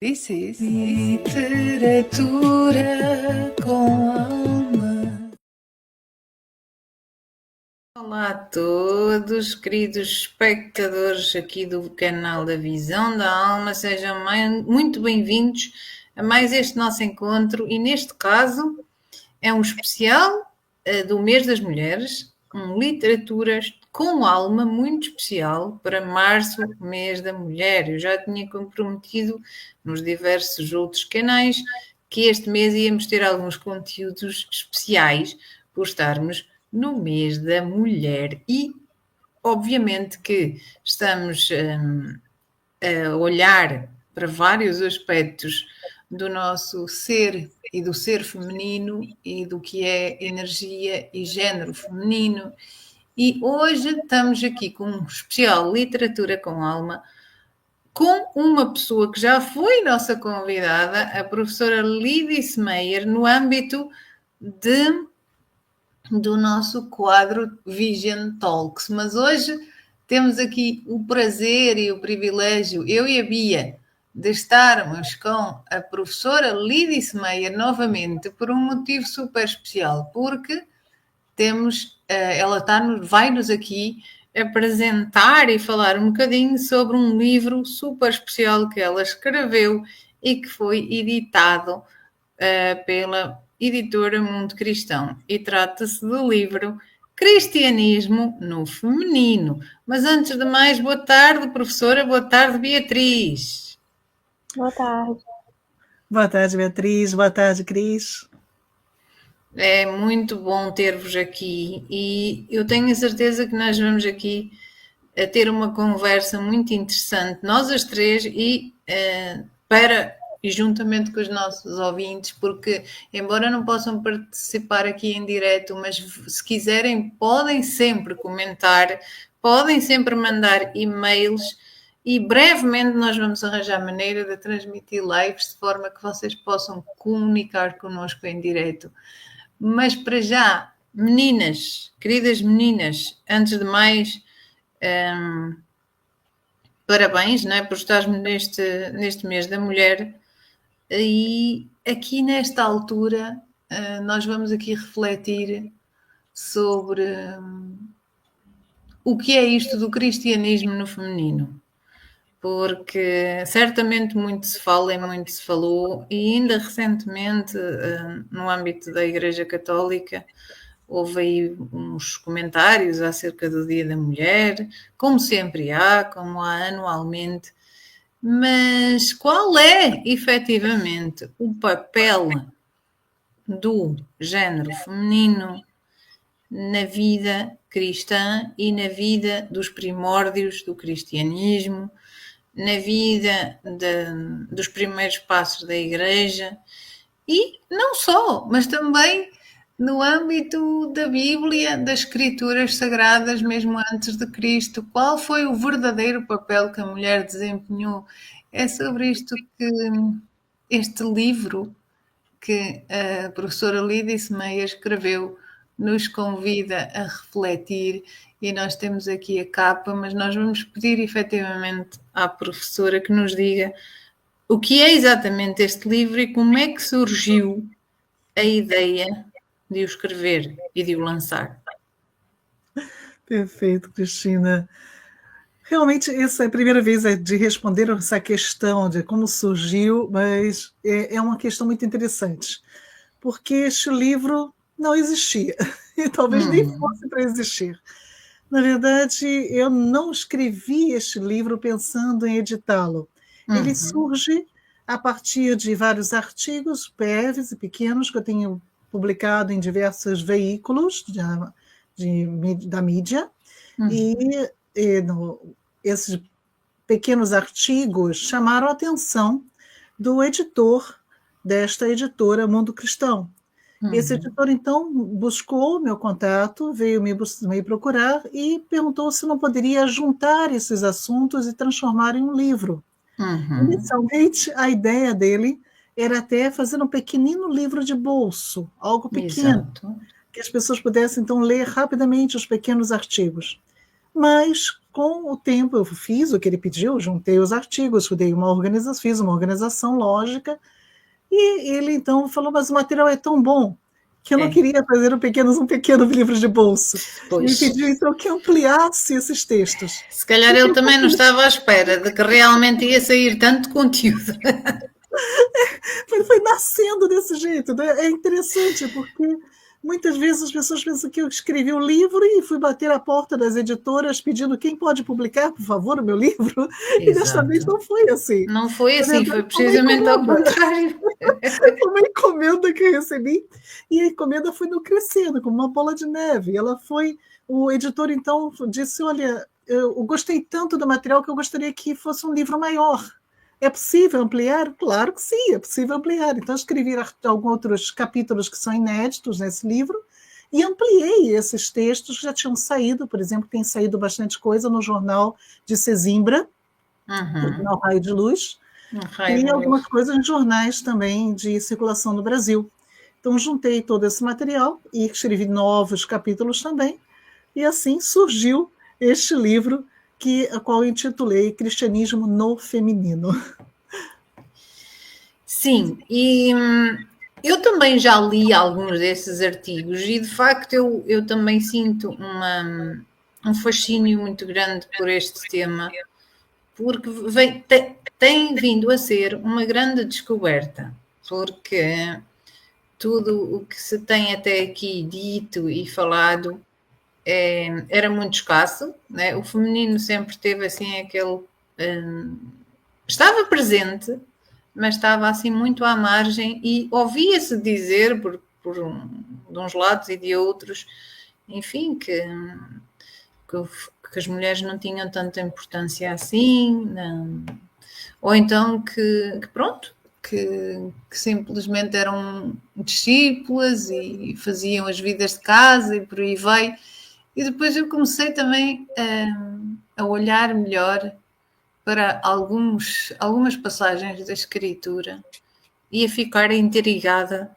This is Literatura com Alma. Olá a todos, queridos espectadores aqui do canal da Visão da Alma, sejam muito bem-vindos a mais este nosso encontro e neste caso é um especial do mês das mulheres, Literaturas com Alma muito especial para março, mês da mulher. Eu já tinha comprometido nos diversos outros canais que este mês íamos ter alguns conteúdos especiais por estarmos no mês da mulher e obviamente que estamos a olhar para vários aspectos do nosso ser e do ser feminino e do que é energia e género feminino. E hoje estamos aqui com um especial Literatura com Alma, com uma pessoa que já foi nossa convidada, a professora Lidice Meyer, no âmbito do nosso quadro Vision Talks. Mas hoje temos aqui o prazer e o privilégio, eu e a Bia, de estarmos com a professora Lidice Meyer novamente por um motivo super especial, porque ela vai-nos aqui apresentar e falar um bocadinho sobre um livro super especial que ela escreveu e que foi editado pela editora Mundo Cristão. E trata-se do livro Cristianismo no Feminino. Mas antes de mais, boa tarde, professora, boa tarde, Beatriz. Boa tarde. Boa tarde, Beatriz. Boa tarde, Cris. É muito bom ter-vos aqui e eu tenho a certeza que nós vamos aqui a ter uma conversa muito interessante, nós as três, e juntamente com os nossos ouvintes, porque embora não possam participar aqui em direto, mas se quiserem podem sempre comentar, podem sempre mandar e-mails e brevemente nós vamos arranjar maneira de transmitir lives de forma que vocês possam comunicar connosco em direto. Mas para já, meninas, queridas meninas, antes de mais, parabéns, não é, por estar neste mês da mulher. E aqui nesta altura nós vamos aqui refletir sobre o que é isto do cristianismo no feminino. Porque certamente muito se fala e muito se falou, e ainda recentemente, no âmbito da Igreja Católica, houve aí uns comentários acerca do Dia da Mulher, como sempre há, como há anualmente, mas qual é, efetivamente, o papel do género feminino na vida cristã e na vida dos primórdios do cristianismo, na vida dos primeiros passos da Igreja e não só, mas também no âmbito da Bíblia, das Escrituras Sagradas, mesmo antes de Cristo. Qual foi o verdadeiro papel que a mulher desempenhou? É sobre isto que este livro que a professora Lidice Meyer escreveu nos convida a refletir, e nós temos aqui a capa, mas nós vamos pedir efetivamente à professora que nos diga o que é exatamente este livro e como é que surgiu a ideia de o escrever e de o lançar. Perfeito, Cristina. Realmente, essa é a primeira vez de responder essa questão de como surgiu, mas é uma questão muito interessante, porque este livro não existia, e talvez nem fosse para existir. Na verdade, eu não escrevi este livro pensando em editá-lo. Ele surge a partir de vários artigos breves e pequenos que eu tenho publicado em diversos veículos da mídia, esses pequenos artigos chamaram a atenção do editor desta editora Mundo Cristão. Esse editor, então, buscou meu contato, veio me procurar e perguntou se não poderia juntar esses assuntos e transformar em um livro. Inicialmente, a ideia dele era até fazer um pequenino livro de bolso, algo pequeno, que as pessoas pudessem, então, ler rapidamente os pequenos artigos. Mas, com o tempo, eu fiz o que ele pediu, juntei os artigos, fiz uma organização lógica, e ele então falou, mas o material é tão bom que eu não queria fazer um pequeno livro de bolso. Pois. E pediu então que ampliasse esses textos. Se calhar ele também não estava à espera de que realmente ia sair tanto conteúdo. Foi nascendo desse jeito, né? É interessante, porque muitas vezes as pessoas pensam que eu escrevi um livro e fui bater a porta das editoras pedindo quem pode publicar, por favor, o meu livro. Exato. E desta vez não foi assim. Não foi assim, foi precisamente ao contrário. Foi uma encomenda que eu recebi, e a encomenda foi no crescendo, como uma bola de neve. O editor então disse, olha, eu gostei tanto do material que eu gostaria que fosse um livro maior. É possível ampliar? Claro que sim, é possível ampliar. Então, eu escrevi alguns outros capítulos que são inéditos nesse livro e ampliei esses textos que já tinham saído. Por exemplo, tem saído bastante coisa no jornal de Sesimbra, no jornal Raio de Luz, e algumas coisas em jornais também de circulação no Brasil. Então, juntei todo esse material e escrevi novos capítulos também, e assim surgiu este livro, a qual eu intitulei Cristianismo no Feminino. Sim, e eu também já li alguns desses artigos e, de facto, eu também sinto um fascínio muito grande por este tema, porque tem vindo a ser uma grande descoberta, porque tudo o que se tem até aqui dito e falado era muito escasso, né? O feminino sempre teve assim aquele... estava presente, mas estava assim muito à margem e ouvia-se dizer de uns lados e de outros, enfim, que as mulheres não tinham tanta importância assim, não. Ou então que simplesmente eram discípulas e faziam as vidas de casa e por aí vai. E depois eu comecei também a olhar melhor para algumas passagens da Escritura e a ficar intrigada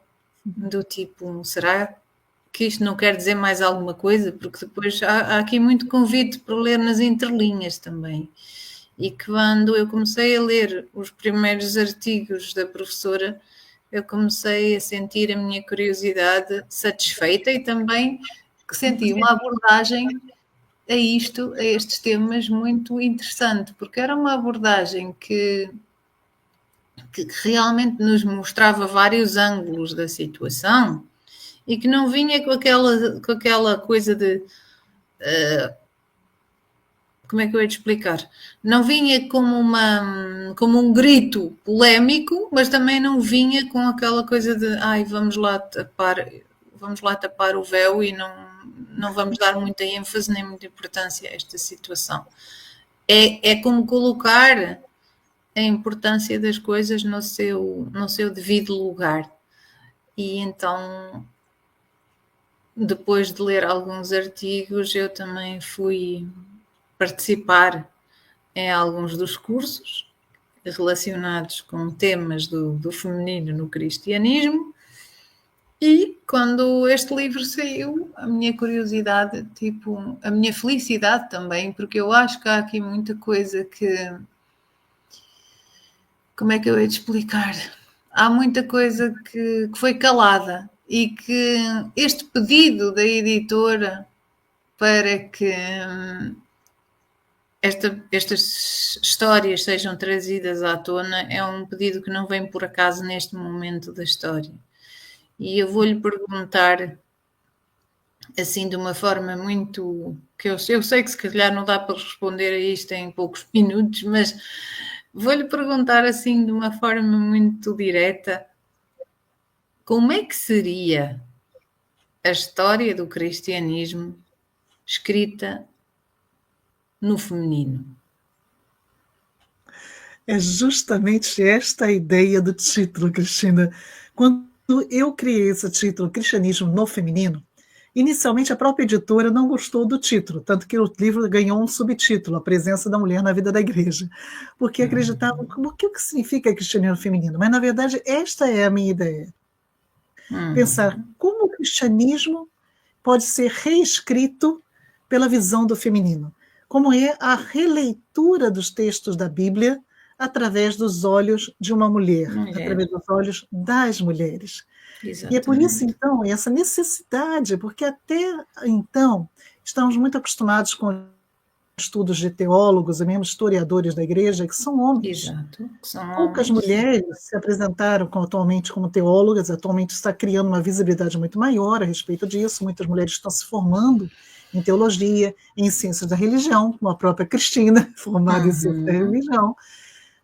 do tipo, será que isto não quer dizer mais alguma coisa? Porque depois há aqui muito convite para ler nas entrelinhas também. E que quando eu comecei a ler os primeiros artigos da professora, eu comecei a sentir a minha curiosidade satisfeita e também que senti uma abordagem a estes temas muito interessante, porque era uma abordagem que realmente nos mostrava vários ângulos da situação e que não vinha com aquela coisa de... como é que eu ia te explicar? Não vinha como um grito polémico, mas também não vinha com aquela coisa de vamos lá tapar o véu e não vamos dar muita ênfase nem muita importância a esta situação. É como colocar a importância das coisas no seu devido lugar. E então, depois de ler alguns artigos, eu também fui participar em alguns dos cursos relacionados com temas do feminino no cristianismo. E quando este livro saiu, a minha curiosidade, a minha felicidade também, porque eu acho que há aqui muita coisa que... Como é que eu ia te explicar? Há muita coisa que foi calada e que este pedido da editora para que estas histórias sejam trazidas à tona é um pedido que não vem por acaso neste momento da história. E eu vou-lhe perguntar, assim, de uma forma muito... que eu sei que se calhar não dá para responder a isto em poucos minutos, mas vou-lhe perguntar, assim, de uma forma muito direta, como é que seria a história do cristianismo escrita no feminino? É justamente esta a ideia do título, Cristina. Quando eu criei esse título, Cristianismo no Feminino, inicialmente a própria editora não gostou do título, tanto que o livro ganhou um subtítulo, A Presença da Mulher na Vida da Igreja, porque acreditavam o que significa cristianismo feminino. Mas, na verdade, esta é a minha ideia. Pensar como o cristianismo pode ser reescrito pela visão do feminino. como é a releitura dos textos da Bíblia através dos olhos de uma mulher, através dos olhos das mulheres. Exatamente. E é por isso, então, essa necessidade, porque até então estamos muito acostumados com estudos de teólogos e mesmo historiadores da igreja, que são homens. Exato. São Poucas homens. mulheres se apresentaram atualmente como teólogas, atualmente está criando uma visibilidade muito maior a respeito disso, muitas mulheres estão se formando em teologia, em ciências da religião, como a própria Cristina, formada em ciências da religião,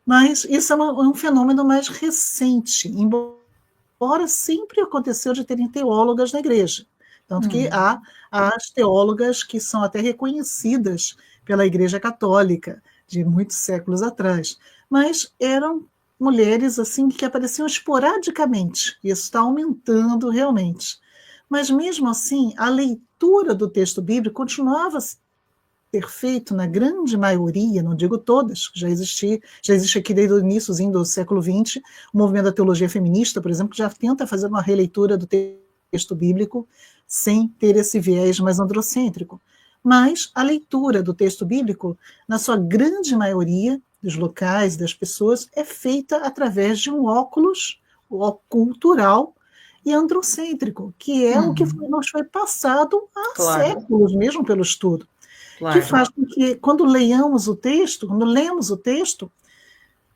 mas isso é um fenômeno mais recente, embora sempre aconteceu de terem teólogas na igreja, tanto que há as teólogas que são até reconhecidas pela Igreja Católica, de muitos séculos atrás, mas eram mulheres assim que apareciam esporadicamente, isso está aumentando realmente. Mas mesmo assim, a leitura do texto bíblico continuava a ser feita na grande maioria, não digo todas, já existe aqui desde o iníciozinho do século XX, o movimento da teologia feminista, por exemplo, que já tenta fazer uma releitura do texto bíblico sem ter esse viés mais androcêntrico. Mas a leitura do texto bíblico, na sua grande maioria dos locais, das pessoas, é feita através de um óculos cultural e androcêntrico, que é o que nos foi passado há séculos, mesmo pelo estudo. Que faz com que, quando lemos o texto,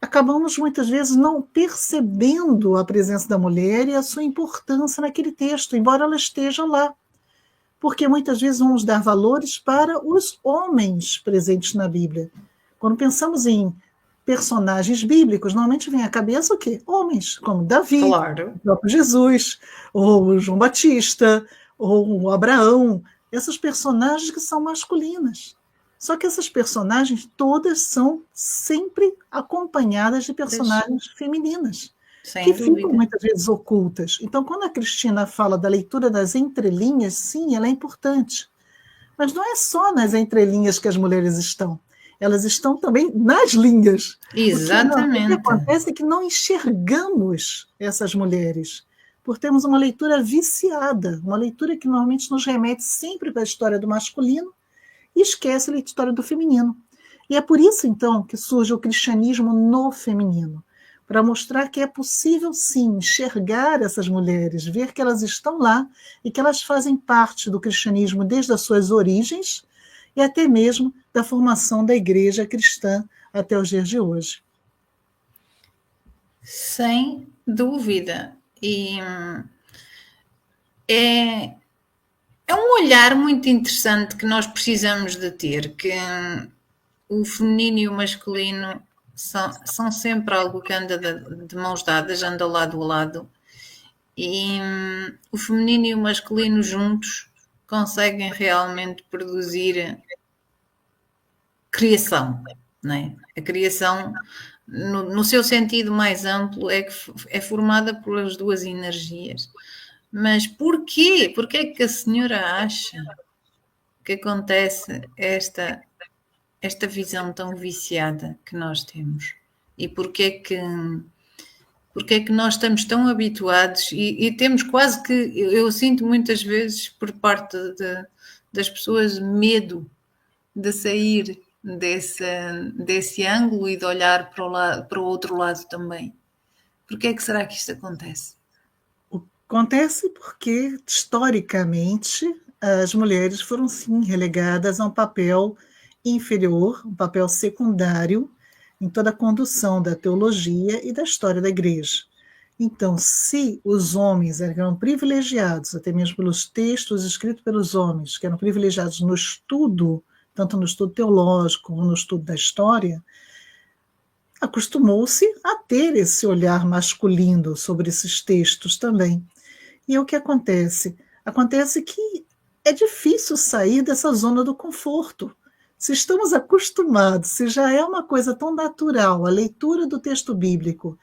acabamos muitas vezes não percebendo a presença da mulher e a sua importância naquele texto, embora ela esteja lá. Porque muitas vezes vamos dar valores para os homens presentes na Bíblia. Quando pensamos em personagens bíblicos, normalmente vem à cabeça o quê? Homens, como Davi, o próprio Jesus, ou João Batista, ou Abraão, essas personagens que são masculinas. Só que essas personagens todas são sempre acompanhadas de personagens femininas, que ficam muitas vezes ocultas. Então, quando a Cristina fala da leitura das entrelinhas, sim, ela é importante. Mas não é só nas entrelinhas que as mulheres estão. Elas estão também nas linhas. Exatamente. O que acontece é que não enxergamos essas mulheres, por termos uma leitura viciada, uma leitura que normalmente nos remete sempre para a história do masculino e esquece a história do feminino. E é por isso, então, que surge o cristianismo no feminino, para mostrar que é possível, sim, enxergar essas mulheres, ver que elas estão lá e que elas fazem parte do cristianismo desde as suas origens e até mesmo da formação da igreja cristã até os dias de hoje. Sem dúvida. E é um olhar muito interessante que nós precisamos de ter, que o feminino e o masculino são sempre algo que anda de mãos dadas, anda lado a lado, e o feminino e o masculino juntos conseguem realmente produzir criação, não é? A criação, no seu sentido mais amplo, é formada pelas duas energias. Mas porquê? Porquê é que a senhora acha que acontece esta visão tão viciada que nós temos? E porquê é que nós estamos tão habituados e temos quase que, eu sinto muitas vezes por parte das pessoas medo de sair desse ângulo e de olhar para o outro lado também. Porquê é que será que isto acontece? Acontece porque, historicamente, as mulheres foram, sim, relegadas a um papel inferior, um papel secundário em toda a condução da teologia e da história da igreja. Então, se os homens eram privilegiados, até mesmo pelos textos escritos pelos homens, que eram privilegiados no estudo, tanto no estudo teológico como no estudo da história, acostumou-se a ter esse olhar masculino sobre esses textos também. E o que acontece? Acontece que é difícil sair dessa zona do conforto. Se estamos acostumados, se já é uma coisa tão natural, a leitura do texto bíblico,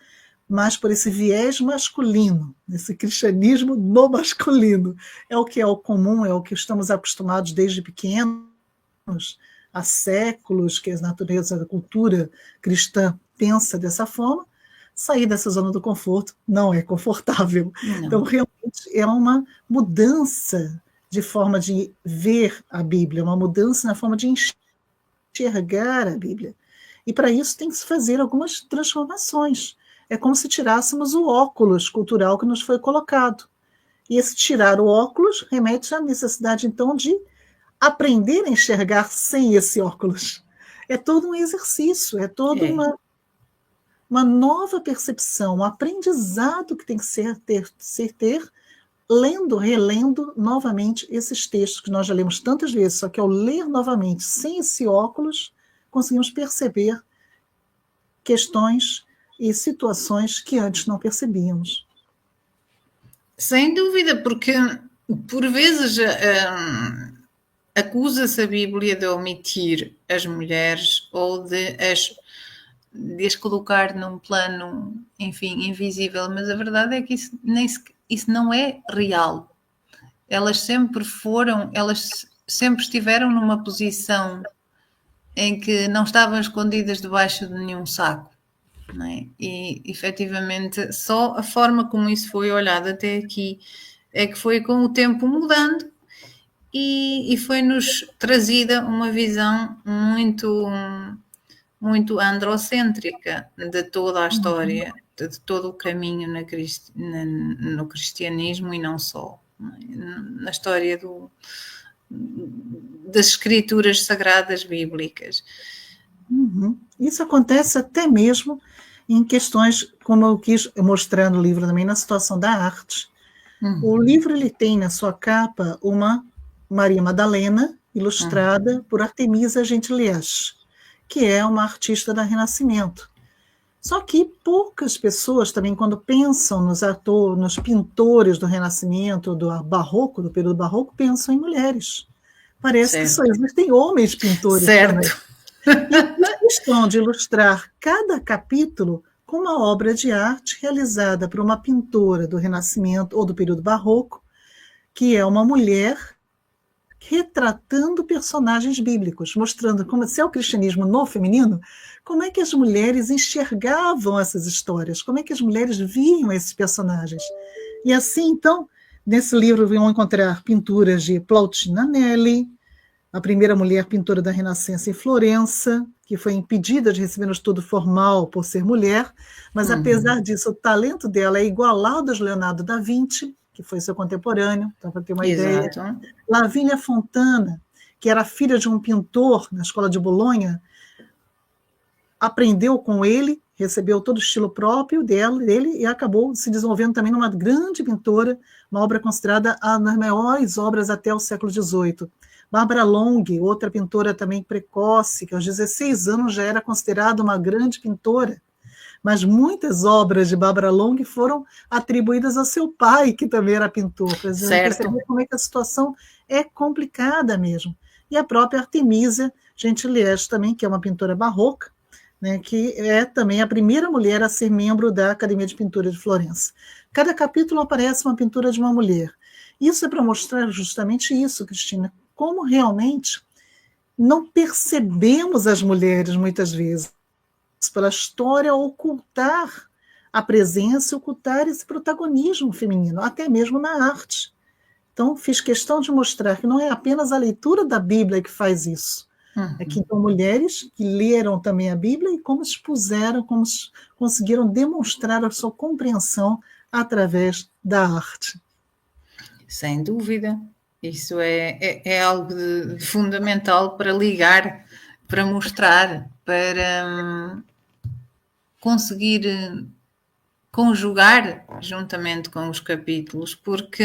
mas por esse viés masculino, esse cristianismo no masculino, é o comum, é o que estamos acostumados desde pequenos, há séculos, que a natureza da cultura cristã pensa dessa forma, sair dessa zona do conforto não é confortável. Não. Então, realmente, é uma mudança de forma de ver a Bíblia, uma mudança na forma de enxergar enxergar a Bíblia. E para isso tem que se fazer algumas transformações. É como se tirássemos o óculos cultural que nos foi colocado. E esse tirar o óculos remete à necessidade, então, de aprender a enxergar sem esse óculos. É todo um exercício, é toda uma nova percepção, um aprendizado que tem que ser ter, lendo, relendo novamente esses textos que nós já lemos tantas vezes, só que ao ler novamente, sem esse óculos, conseguimos perceber questões e situações que antes não percebíamos. Sem dúvida, porque por vezes acusa-se a Bíblia de omitir as mulheres ou de as colocar num plano, enfim, invisível, mas a verdade é que isso não é real. Elas sempre estiveram numa posição em que não estavam escondidas debaixo de nenhum saco. Não é? E, efetivamente, só a forma como isso foi olhado até aqui é que foi com o tempo mudando e foi-nos trazida uma visão muito androcêntrica de toda a história, de todo o caminho no cristianismo e não só. Na história das escrituras sagradas bíblicas. Isso acontece até mesmo em questões, como eu quis mostrar no livro também, na situação da arte. O livro ele tem na sua capa uma Maria Madalena, ilustrada por Artemisia Gentileschi, que é uma artista do Renascimento. Só que poucas pessoas também, quando pensam nos pintores do Renascimento, do Barroco, do período Barroco, pensam em mulheres. Parece que só existem homens pintores também. E a questão de ilustrar cada capítulo com uma obra de arte realizada por uma pintora do Renascimento ou do período Barroco, que é uma mulher retratando personagens bíblicos, mostrando como se é o cristianismo no feminino, como é que as mulheres enxergavam essas histórias, como é que as mulheres viam esses personagens. E assim, então, nesse livro vão encontrar pinturas de Plautina Nelli, a primeira mulher pintora da Renascença em Florença, que foi impedida de receber um estudo formal por ser mulher, mas apesar disso, o talento dela é igualado ao de Leonardo da Vinci, que foi seu contemporâneo, então para ter uma ideia. Lavínia Fontana, que era filha de um pintor na escola de Bolonha, aprendeu com ele, recebeu todo o estilo próprio dele e acabou se desenvolvendo também numa grande pintora, uma obra considerada uma das maiores obras até o século XVIII. Barbara Long, outra pintora também precoce, que aos 16 anos já era considerada uma grande pintora, mas muitas obras de Barbara Long foram atribuídas ao seu pai, que também era pintor. Certo. Como é que a situação é complicada mesmo. E a própria Artemisia Gentileschi também, que é uma pintora barroca, né, que é também a primeira mulher a ser membro da Academia de Pintura de Florença. Cada capítulo aparece uma pintura de uma mulher. Isso é para mostrar justamente isso, Cristina, como realmente não percebemos as mulheres, muitas vezes, pela história, ocultar a presença, ocultar esse protagonismo feminino, até mesmo na arte. Então, fiz questão de mostrar que não é apenas a leitura da Bíblia que faz isso. É que então mulheres que leram também a Bíblia e como expuseram, como conseguiram demonstrar a sua compreensão através da arte. Sem dúvida. Isso é algo de fundamental para ligar, para mostrar, para conseguir conjugar juntamente com os capítulos, porque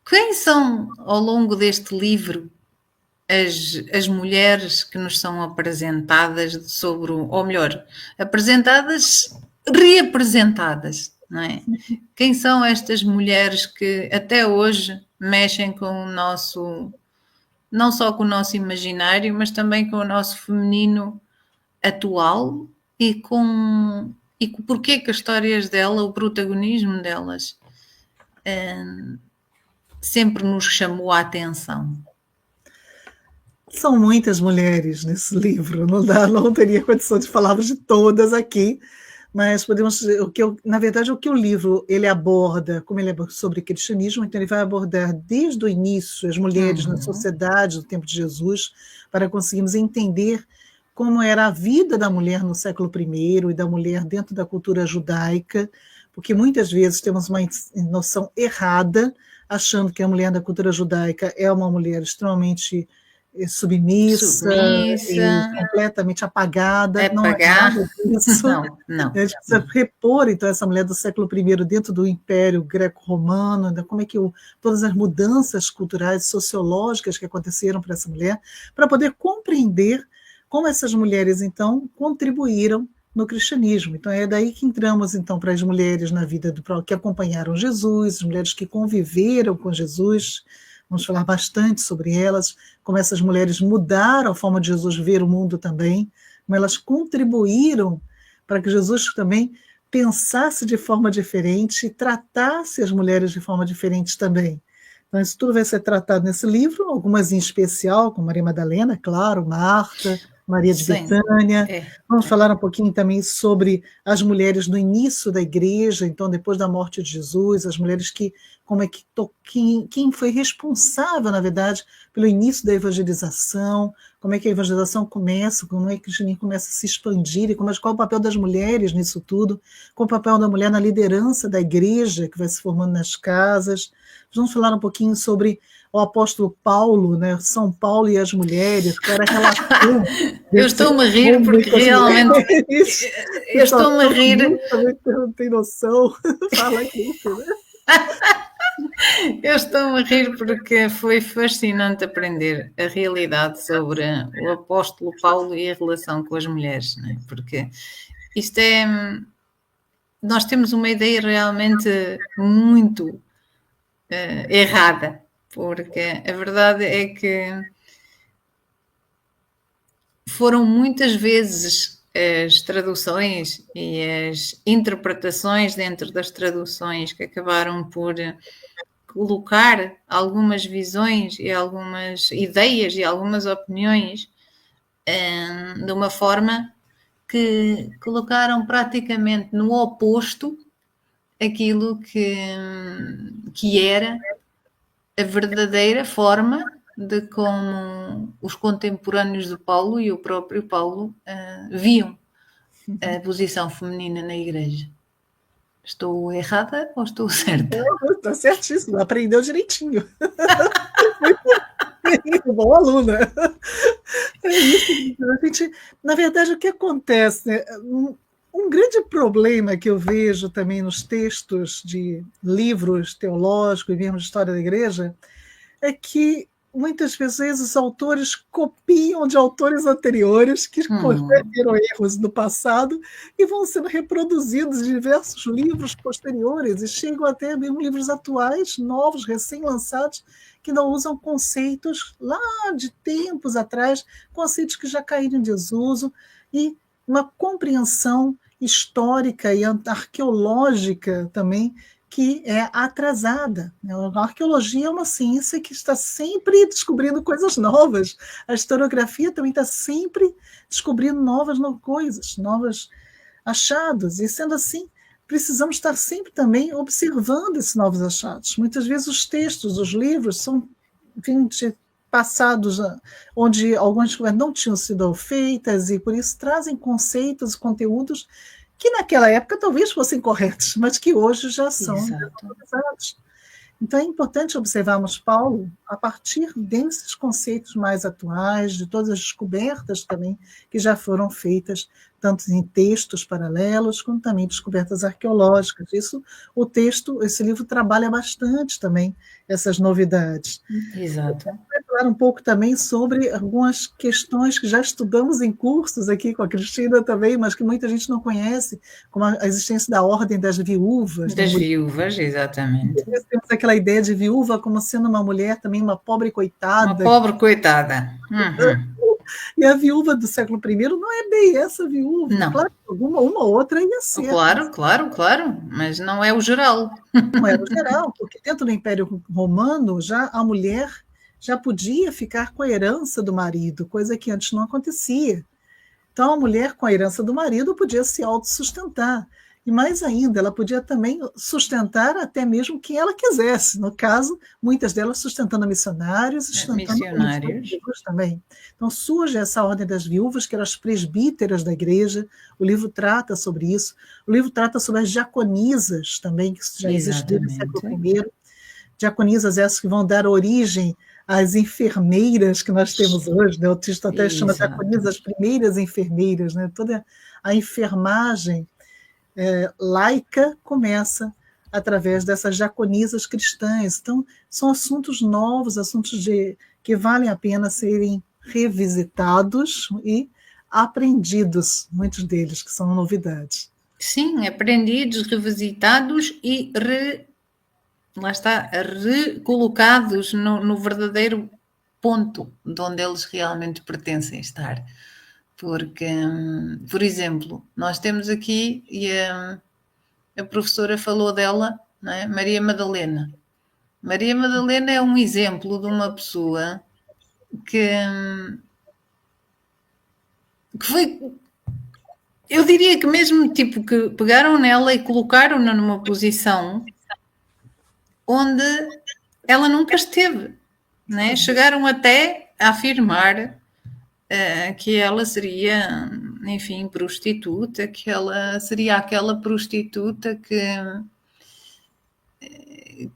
quem são ao longo deste livro as mulheres que nos são apresentadas sobre, ou melhor, reapresentadas, não é? Quem são estas mulheres que até hoje mexem com o nosso, não só com o nosso imaginário, mas também com o nosso feminino atual e porquê que as histórias dela, o protagonismo delas, sempre nos chamou a atenção. São muitas mulheres nesse livro, não teria condição de falarmos de todas aqui, mas podemos dizer, na verdade, o que o livro ele aborda, como ele aborda sobre cristianismo, então ele vai abordar desde o início as mulheres na sociedade do tempo de Jesus, para conseguirmos entender como era a vida da mulher no século I e da mulher dentro da cultura judaica, porque muitas vezes temos uma noção errada, achando que a mulher da cultura judaica é uma mulher extremamente submissa e completamente apagada. Não é nada disso. Não. A gente precisa repor, então, essa mulher do século I dentro do Império Greco-Romano, como é que todas as mudanças culturais, sociológicas que aconteceram para essa mulher, para poder compreender como essas mulheres, então, contribuíram no cristianismo. Então, é daí que entramos, então, para as mulheres na vida que acompanharam Jesus, as mulheres que conviveram com Jesus. Vamos falar bastante sobre elas, como essas mulheres mudaram a forma de Jesus ver o mundo também, como elas contribuíram para que Jesus também pensasse de forma diferente e tratasse as mulheres de forma diferente também. Então, isso tudo vai ser tratado nesse livro, algumas em especial, como Maria Madalena, claro, Marta, Maria de Betânia. Vamos falar um pouquinho também sobre as mulheres no início da igreja, então, depois da morte de Jesus, as mulheres quem foi responsável, na verdade, pelo início da evangelização, como é que a evangelização começa, como é que o cristianismo começa a se expandir, qual é o papel das mulheres nisso tudo, qual é o papel da mulher na liderança da igreja, que vai se formando nas casas. Vamos falar um pouquinho sobre o apóstolo Paulo, né? São Paulo e as mulheres, que era aquela... Eu estou-me a rir porque realmente... Eu estou-me a rir... Não tem noção. Fala aqui, né? Eu estou-me a rir porque foi fascinante aprender a realidade sobre o apóstolo Paulo e a relação com as mulheres, né? Porque isto é... Nós temos uma ideia realmente muito errada, porque a verdade é que foram muitas vezes as traduções e as interpretações dentro das traduções que acabaram por colocar algumas visões e algumas ideias e algumas opiniões de uma forma que colocaram praticamente no oposto aquilo que era a verdadeira forma de como os contemporâneos de Paulo e o próprio Paulo viam a posição feminina na igreja. Estou errada ou estou certa? Está certíssimo, aprendeu direitinho. Bom aluna. É isso. Na verdade, o que acontece? Né? Um grande problema que eu vejo também nos textos de livros teológicos e mesmo de história da igreja é que muitas vezes os autores copiam de autores anteriores que cometeram erros no passado e vão sendo reproduzidos em diversos livros posteriores e chegam até mesmo livros atuais, novos, recém-lançados, que não usam conceitos lá de tempos atrás, conceitos que já caíram em desuso, e uma compreensão histórica e arqueológica também que é atrasada. A arqueologia é uma ciência que está sempre descobrindo coisas novas. A historiografia também está sempre descobrindo novas coisas, novos achados. E, sendo assim, precisamos estar sempre também observando esses novos achados. Muitas vezes os textos, os livros, são passados onde algumas coisas não tinham sido feitas e, por isso, trazem conceitos e conteúdos que naquela época talvez fossem corretos, mas que hoje já são atualizados. Então é importante observarmos Paulo a partir desses conceitos mais atuais, de todas as descobertas também que já foram feitas, tanto em textos paralelos, como também descobertas arqueológicas. Esse livro trabalha bastante também essas novidades. Exato. Vai falar um pouco também sobre algumas questões que já estudamos em cursos aqui com a Cristina também, mas que muita gente não conhece, como a existência da ordem das viúvas. Das viúvas, exatamente. Temos aquela ideia de viúva como sendo uma mulher também, uma pobre coitada. Uma pobre coitada. E a viúva do século I não é bem essa viúva. Não. Claro, uma outra ia ser. Claro, mas não é o geral. Não é o geral, porque dentro do Império Romano a mulher já podia ficar com a herança do marido, coisa que antes não acontecia. Então, a mulher, com a herança do marido, podia se autossustentar. E mais ainda, ela podia também sustentar até mesmo quem ela quisesse. No caso, muitas delas sustentando missionários, sustentando Missionários. viúvas também. Então surge essa ordem das viúvas, que eram as presbíteras da igreja. O livro trata sobre isso. O livro trata sobre as diaconisas também, que já existiam no século I. Diaconisas essas que vão dar origem às enfermeiras que nós temos hoje, né? O texto até chama diaconisas as primeiras enfermeiras, né? Toda a enfermagem laica começa através dessas diaconisas cristãs. Então, são assuntos novos, assuntos que valem a pena serem revisitados e aprendidos, muitos deles, que são novidades. Sim, aprendidos, revisitados e lá está, recolocados no verdadeiro ponto de onde eles realmente pertencem estar. Porque, por exemplo, nós temos aqui, e a professora falou dela, não é? Maria Madalena. Maria Madalena é um exemplo de uma pessoa que foi, eu diria que mesmo tipo que pegaram nela e colocaram-na numa posição onde ela nunca esteve, né? Chegaram até a afirmar que ela seria, enfim, prostituta, que ela seria aquela prostituta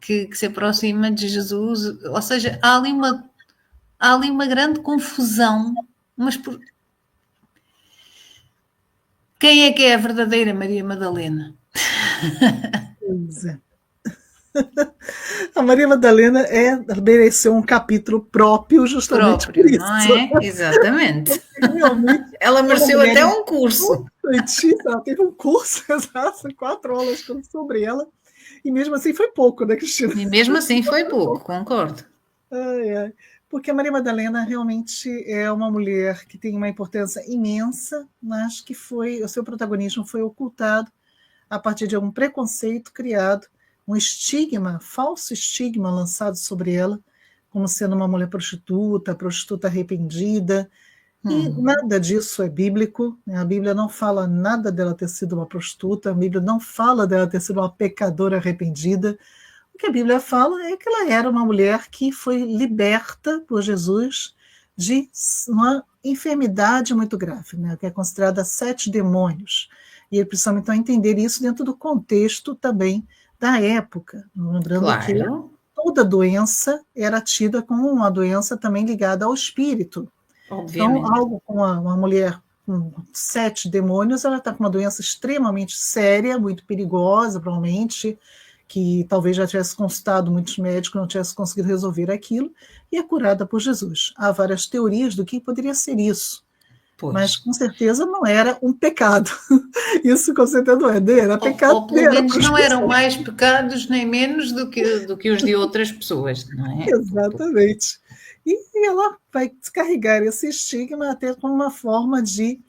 que se aproxima de Jesus. Ou seja, há ali uma grande confusão, mas quem é a verdadeira Maria Madalena? Pois é. A Maria Madalena mereceu um capítulo próprio justamente por isso. Não é? Exatamente. Realmente, ela mereceu até um curso. Ela teve um curso, exato, 4 aulas sobre ela, e mesmo assim foi pouco, né, Cristina? E mesmo assim foi pouco, concordo. Porque a Maria Madalena realmente é uma mulher que tem uma importância imensa, mas que o seu protagonismo foi ocultado a partir de algum preconceito criado, um estigma, falso estigma lançado sobre ela, como sendo uma mulher prostituta arrependida, e nada disso é bíblico, né? A Bíblia não fala nada dela ter sido uma prostituta, a Bíblia não fala dela ter sido uma pecadora arrependida. O que a Bíblia fala é que ela era uma mulher que foi liberta por Jesus de uma enfermidade muito grave, né? Que é considerada 7 demônios. E precisamos, então, entender isso dentro do contexto também da época, lembrando que toda doença era tida como uma doença também ligada ao espírito. Obviamente. Então, algo com uma mulher com 7 demônios, ela está com uma doença extremamente séria, muito perigosa, provavelmente, que talvez já tivesse consultado muitos médicos, não tivesse conseguido resolver aquilo, e é curada por Jesus. Há várias teorias do que poderia ser isso. Pois. Mas com certeza não era um pecado. Isso com certeza não era pecado. Ou pelo menos não eram mais pecados nem menos do que os de outras pessoas, não é? Exatamente. E ela vai descarregar esse estigma até como uma forma de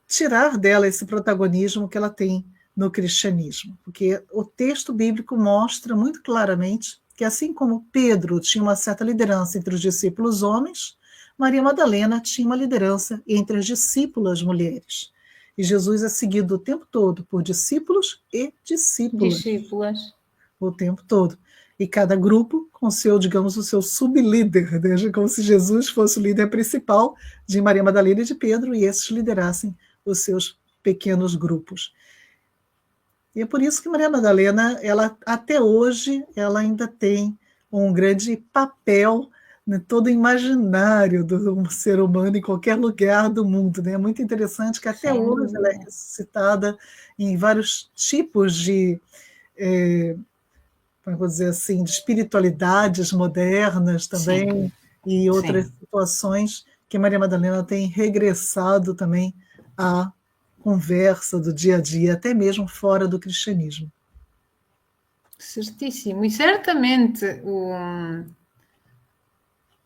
tirar dela esse protagonismo que ela tem no cristianismo. Porque o texto bíblico mostra muito claramente que, assim como Pedro tinha uma certa liderança entre os discípulos homens, Maria Madalena tinha uma liderança entre as discípulas mulheres. E Jesus é seguido o tempo todo por discípulos e discípulas. O tempo todo. E cada grupo com seu, digamos, o seu sublíder, né? Como se Jesus fosse o líder principal de Maria Madalena e de Pedro, e esses liderassem os seus pequenos grupos. E é por isso que Maria Madalena, ela, até hoje, ela ainda tem um grande papel, né, todo imaginário do ser humano em qualquer lugar do mundo. Né? É muito interessante que até hoje ela é ressuscitada em vários tipos de, vou dizer assim, de espiritualidades modernas também, e outras situações que Maria Madalena tem regressado também à conversa do dia a dia, até mesmo fora do cristianismo. Certíssimo. E certamente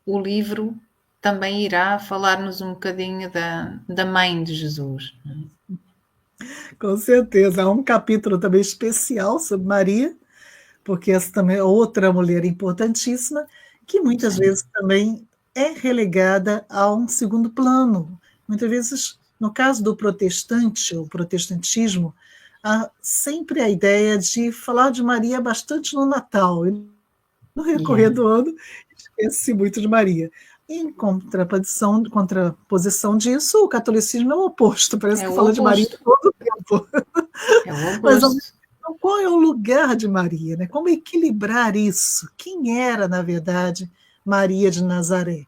o livro também irá falar-nos um bocadinho da mãe de Jesus. Não é? Com certeza. Há um capítulo também especial sobre Maria, porque essa também é outra mulher importantíssima, que muitas vezes também é relegada a um segundo plano. Muitas vezes No caso do protestante, o protestantismo, há sempre a ideia de falar de Maria bastante no Natal, e no recorrer do ano, esquece-se muito de Maria. Em contraposição disso, o catolicismo é o oposto, parece É que o fala de Maria oposto. todo o tempo. É o Mas oposto. então, qual é o lugar de Maria, né? Como equilibrar isso? Quem era, na verdade, Maria de Nazaré?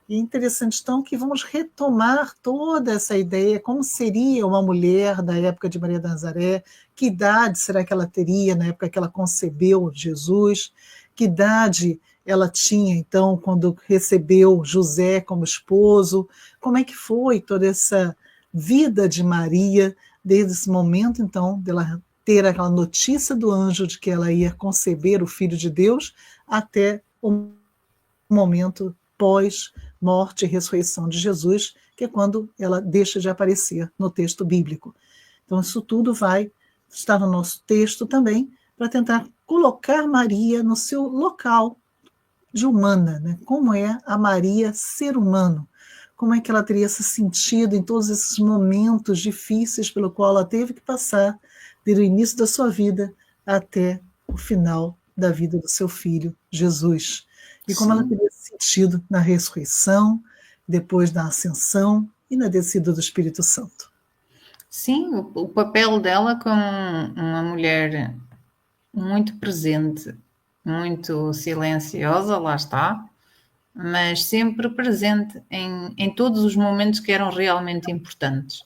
E é interessante, então, que vamos retomar toda essa ideia, como seria uma mulher da época de Maria de Nazaré, que idade será que ela teria na época que ela concebeu Jesus, que idade ela tinha, então, quando recebeu José como esposo, como é que foi toda essa vida de Maria, desde esse momento, então, dela ter aquela notícia do anjo de que ela ia conceber o Filho de Deus, até o momento pós-morte e ressurreição de Jesus, que é quando ela deixa de aparecer no texto bíblico. Então, isso tudo vai estar no nosso texto também, para tentar colocar Maria no seu local de humana, né? Como é a Maria ser humano? Como é que ela teria se sentido em todos esses momentos difíceis pelo qual ela teve que passar, desde o início da sua vida até o final da vida do seu filho, Jesus. E como ela teria se sentido na ressurreição, depois da ascensão e na descida do Espírito Santo. Sim, o papel dela como uma mulher muito presente, muito silenciosa, lá está, mas sempre presente em todos os momentos que eram realmente importantes.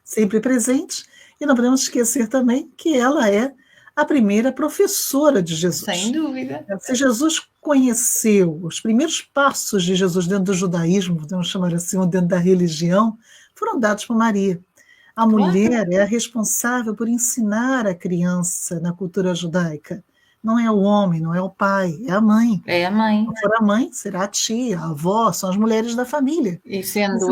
Sempre presente, e não podemos esquecer também que ela é a primeira professora de Jesus. Sem dúvida. Se Jesus conheceu os primeiros passos de Jesus dentro do judaísmo, podemos chamar assim, ou dentro da religião, foram dados por Maria. A mulher é a responsável por ensinar a criança na cultura judaica. Não é o homem, não é o pai, é a mãe. É a mãe. Se for a mãe, será a tia, a avó, são as mulheres da família. E sendo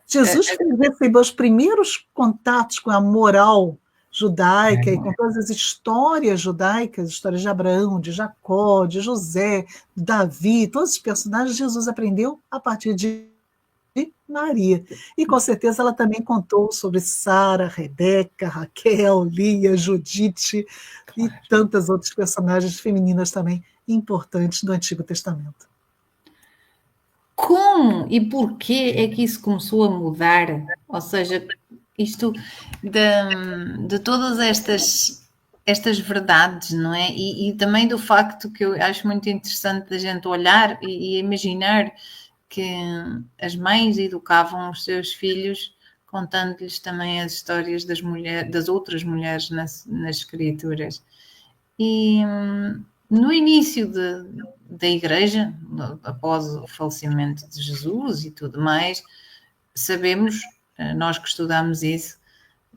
Jesus recebeu os primeiros contatos com a moral judaica e com todas as histórias judaicas, histórias de Abraão, de Jacó, de José, de Davi, todos os personagens, Jesus aprendeu a partir de Maria. E com certeza ela também contou sobre Sara, Rebeca, Raquel, Lia, Judite e tantas outras personagens femininas também importantes do Antigo Testamento. Como e porquê é que isso começou a mudar? Ou seja, isto de todas estas verdades, não é? E também do facto que eu acho muito interessante da gente olhar e imaginar que as mães educavam os seus filhos contando-lhes também as histórias das outras mulheres nas escrituras. E no início da igreja, após o falecimento de Jesus e tudo mais, sabemos, nós que estudamos isso,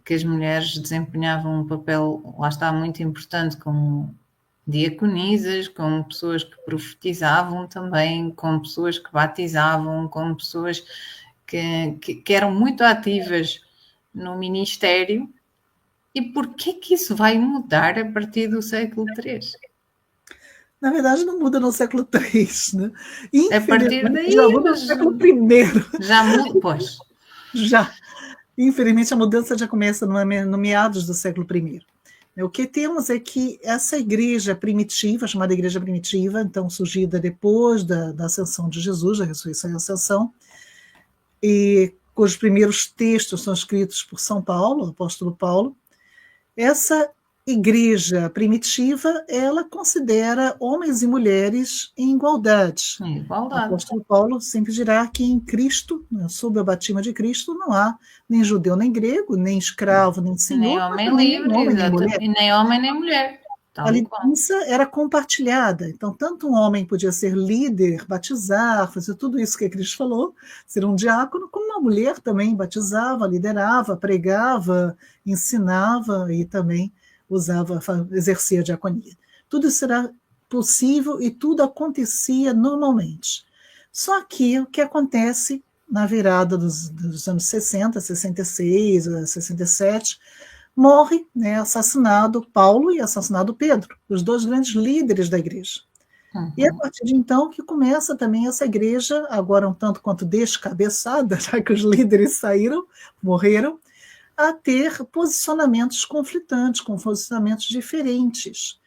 que as mulheres desempenhavam um papel, lá está, muito importante como diaconisas, como pessoas que profetizavam também, como pessoas que batizavam, como pessoas que eram muito ativas no ministério. E porquê que isso vai mudar a partir do século III? Na verdade, não muda no século III, né? A partir daí, já muda no século I. Já muda, pois. Já. Infelizmente, a mudança já começa no meados do século I. O que temos é que essa igreja primitiva, chamada igreja primitiva, então surgida depois da ascensão de Jesus, da ressurreição e ascensão, e cujos primeiros textos são escritos por São Paulo, o apóstolo Paulo, essa igreja primitiva, ela considera homens e mulheres em igualdade. O apóstolo Paulo sempre dirá que em Cristo, sob a batismo de Cristo, não há nem judeu nem grego, nem escravo nem senhor, nem homem livre, nem homem, nem mulher. E nem homem nem mulher. A liderança era compartilhada, então tanto um homem podia ser líder, batizar, fazer tudo isso que Cristo falou, ser um diácono, como uma mulher também batizava, liderava, pregava, ensinava e também exercia a diaconia. Tudo isso era possível e tudo acontecia normalmente. Só que o que acontece na virada dos anos 60, 66, 67, morre, assassinado Paulo e assassinado Pedro, os dois grandes líderes da igreja. E a partir de então que começa também essa igreja, agora um tanto quanto descabeçada, já que os líderes saíram, morreram, a ter posicionamentos conflitantes, com posicionamentos diferentes.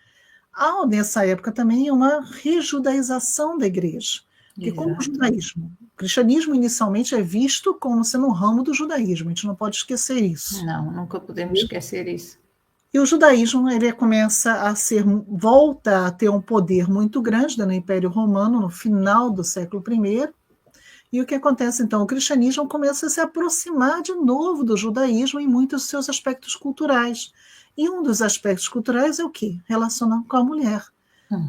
Há, nessa época, também uma rejudaização da igreja. Porque como o Exato. judaísmo, o cristianismo inicialmente é visto como sendo um ramo do judaísmo, a gente não pode esquecer isso. Não, nunca podemos esquecer isso. E o judaísmo ele começa volta a ter um poder muito grande no Império Romano, no final do século I. E o que acontece então? O cristianismo começa a se aproximar de novo do judaísmo em muitos dos seus aspectos culturais. E um dos aspectos culturais é o quê? Relacionado com a mulher.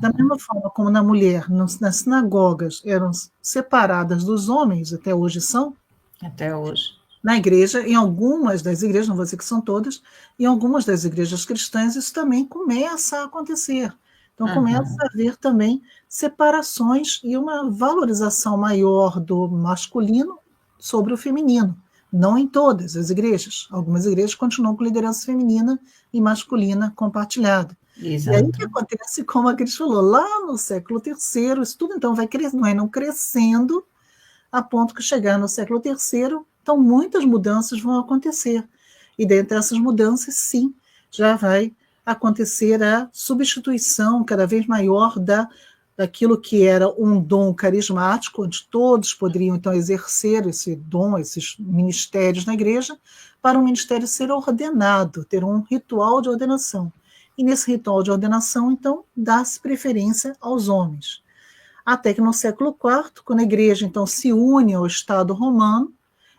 Da mesma forma como na mulher, nas sinagogas eram separadas dos homens, até hoje são, Até hoje. na igreja, em algumas das igrejas, não vou dizer que são todas, em algumas das igrejas cristãs isso também começa a acontecer. Então começa a haver também separações e uma valorização maior do masculino sobre o feminino. Não em todas as igrejas. Algumas igrejas continuam com liderança feminina e masculina compartilhada. E aí o que Exato. acontece, como a Cris falou, lá no século III, isso tudo então vai não crescendo, a ponto que chegar no século III, então muitas mudanças vão acontecer. E dentre essas mudanças, sim, já vai acontecer a substituição cada vez maior daquilo que era um dom carismático, onde todos poderiam então exercer esse dom, esses ministérios na igreja, para um ministério ser ordenado, ter um ritual de ordenação. E nesse ritual de ordenação, então, dá-se preferência aos homens. Até que no século IV, quando a igreja então se une ao Estado romano,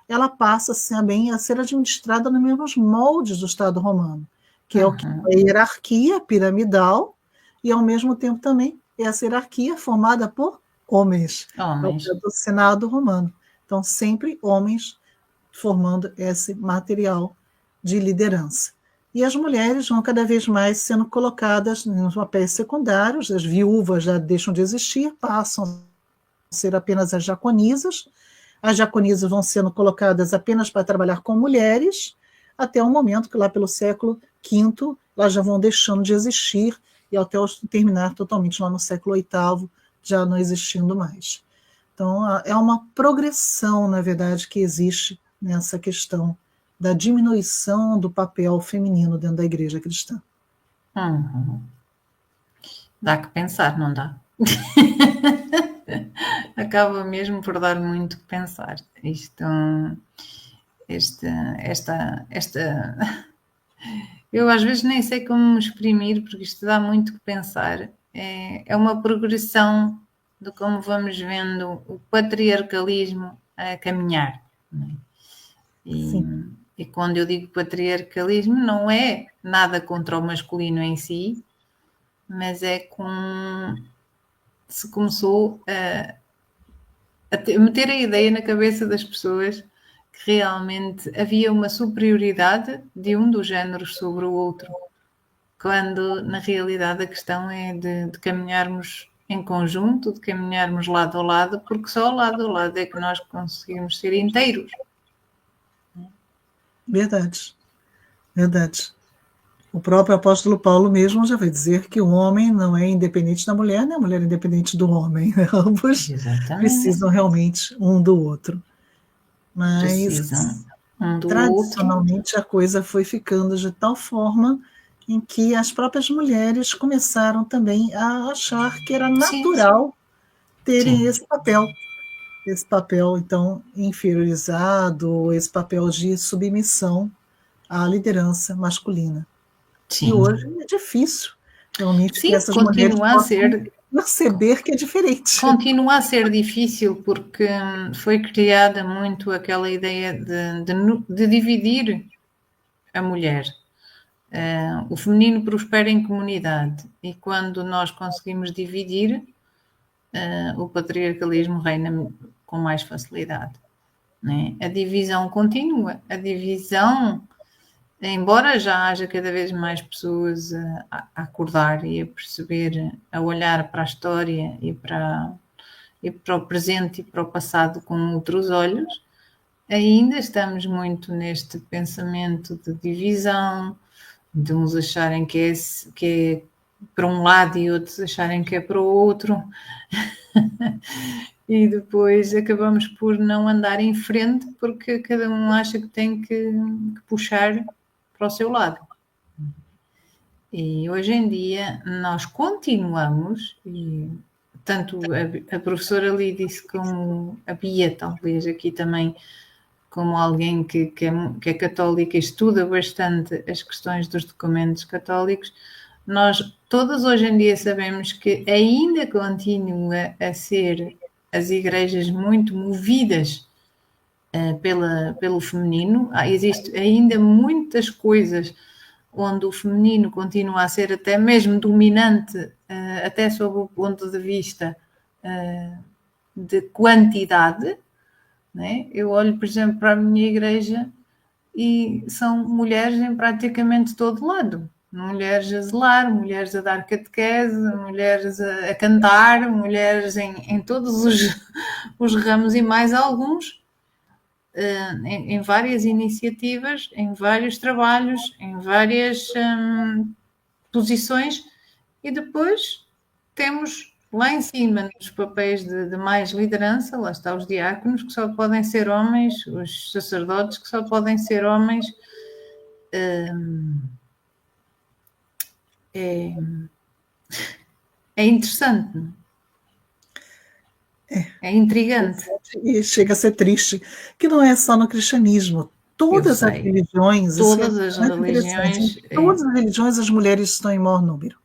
ela passa também a ser administrada nos mesmos moldes do Estado romano, que é o que a hierarquia piramidal e ao mesmo tempo também essa hierarquia formada por homens, do Senado romano. Então sempre homens formando esse material de liderança. E as mulheres vão cada vez mais sendo colocadas nos papéis secundários, as viúvas já deixam de existir, passam a ser apenas as diaconisas vão sendo colocadas apenas para trabalhar com mulheres, até o momento que lá pelo século V elas já vão deixando de existir, e até terminar totalmente lá no século VIII, já não existindo mais. Então é uma progressão, na verdade, que existe nessa questão da diminuição do papel feminino dentro da igreja cristã. Dá que pensar, não dá? Acaba mesmo por dar muito que pensar. Eu às vezes nem sei como me exprimir, porque isto dá muito que pensar. É uma progressão de como vamos vendo o patriarcalismo a caminhar. Não é? E quando eu digo patriarcalismo, não é nada contra o masculino em si, mas é como se começou a meter a ideia na cabeça das pessoas que realmente havia uma superioridade de um dos géneros sobre o outro, quando na realidade a questão é de caminharmos em conjunto, de caminharmos lado a lado, porque só lado a lado é que nós conseguimos ser inteiros. Verdade, verdade. O próprio apóstolo Paulo mesmo já vai dizer que o homem não é independente da mulher, nem a mulher é independente do homem. Ambos precisam realmente um do outro. Mas, tradicionalmente, a coisa foi ficando de tal forma em que as próprias mulheres começaram também a achar que era natural terem esse papel, então, inferiorizado, esse papel de submissão à liderança masculina. Sim. E hoje é difícil, realmente, que essas mulheres possam perceber que é diferente. Continua a ser difícil porque foi criada muito aquela ideia de dividir a mulher. O feminino prospera em comunidade e quando nós conseguimos dividir, o patriarcalismo reina com mais facilidade. Né? A divisão continua. A divisão, embora já haja cada vez mais pessoas a acordar e a perceber, a olhar para a história e para o presente e para o passado com outros olhos, ainda estamos muito neste pensamento de divisão, de uns acharem que é para um lado e outros acharem que é para o outro. E depois acabamos por não andar em frente porque cada um acha que tem que puxar para o seu lado. E hoje em dia nós continuamos, e tanto a professora ali disse como a Bia, talvez aqui também, como alguém que é católica e estuda bastante as questões dos documentos católicos, nós todas hoje em dia sabemos que ainda continua a ser as igrejas muito movidas pelo feminino. Existe ainda muitas coisas onde o feminino continua a ser até mesmo dominante, até sob o ponto de vista de quantidade, né? Eu olho, por exemplo, para a minha igreja e são mulheres em praticamente todo lado. Mulheres a zelar, mulheres a dar catequese, mulheres a cantar, mulheres em todos os ramos e mais alguns, em várias iniciativas, em vários trabalhos, em várias posições, e depois temos lá em cima nos papéis de mais liderança, lá está os diáconos, que só podem ser homens, os sacerdotes, que só podem ser homens. É interessante, não é? É intrigante. E chega a ser triste, que não é só no cristianismo. Todas as religiões, todas as religiões, em todas as religiões as mulheres estão em maior número.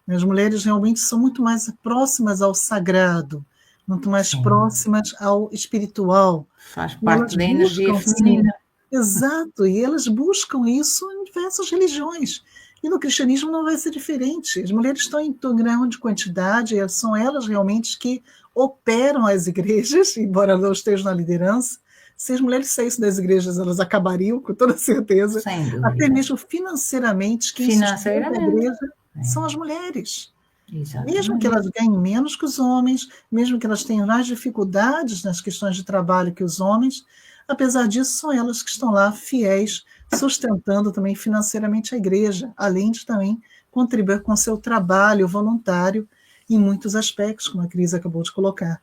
As mulheres realmente são muito mais próximas ao sagrado, muito mais próximas ao espiritual. Faz parte da energia feminina. Exato, e elas buscam isso em diversas religiões. E no cristianismo não vai ser diferente. As mulheres estão em grande quantidade, são elas realmente que operam as igrejas, embora não estejam na liderança. Se as mulheres saíssem das igrejas, elas acabariam, com toda certeza. Até mesmo financeiramente, quem sustenta a igreja são as mulheres. Exatamente. Mesmo que elas ganhem menos que os homens, mesmo que elas tenham mais dificuldades nas questões de trabalho que os homens, apesar disso, são elas que estão lá fiéis, sustentando também financeiramente a igreja, além de também contribuir com o seu trabalho voluntário em muitos aspectos, como a Cris acabou de colocar.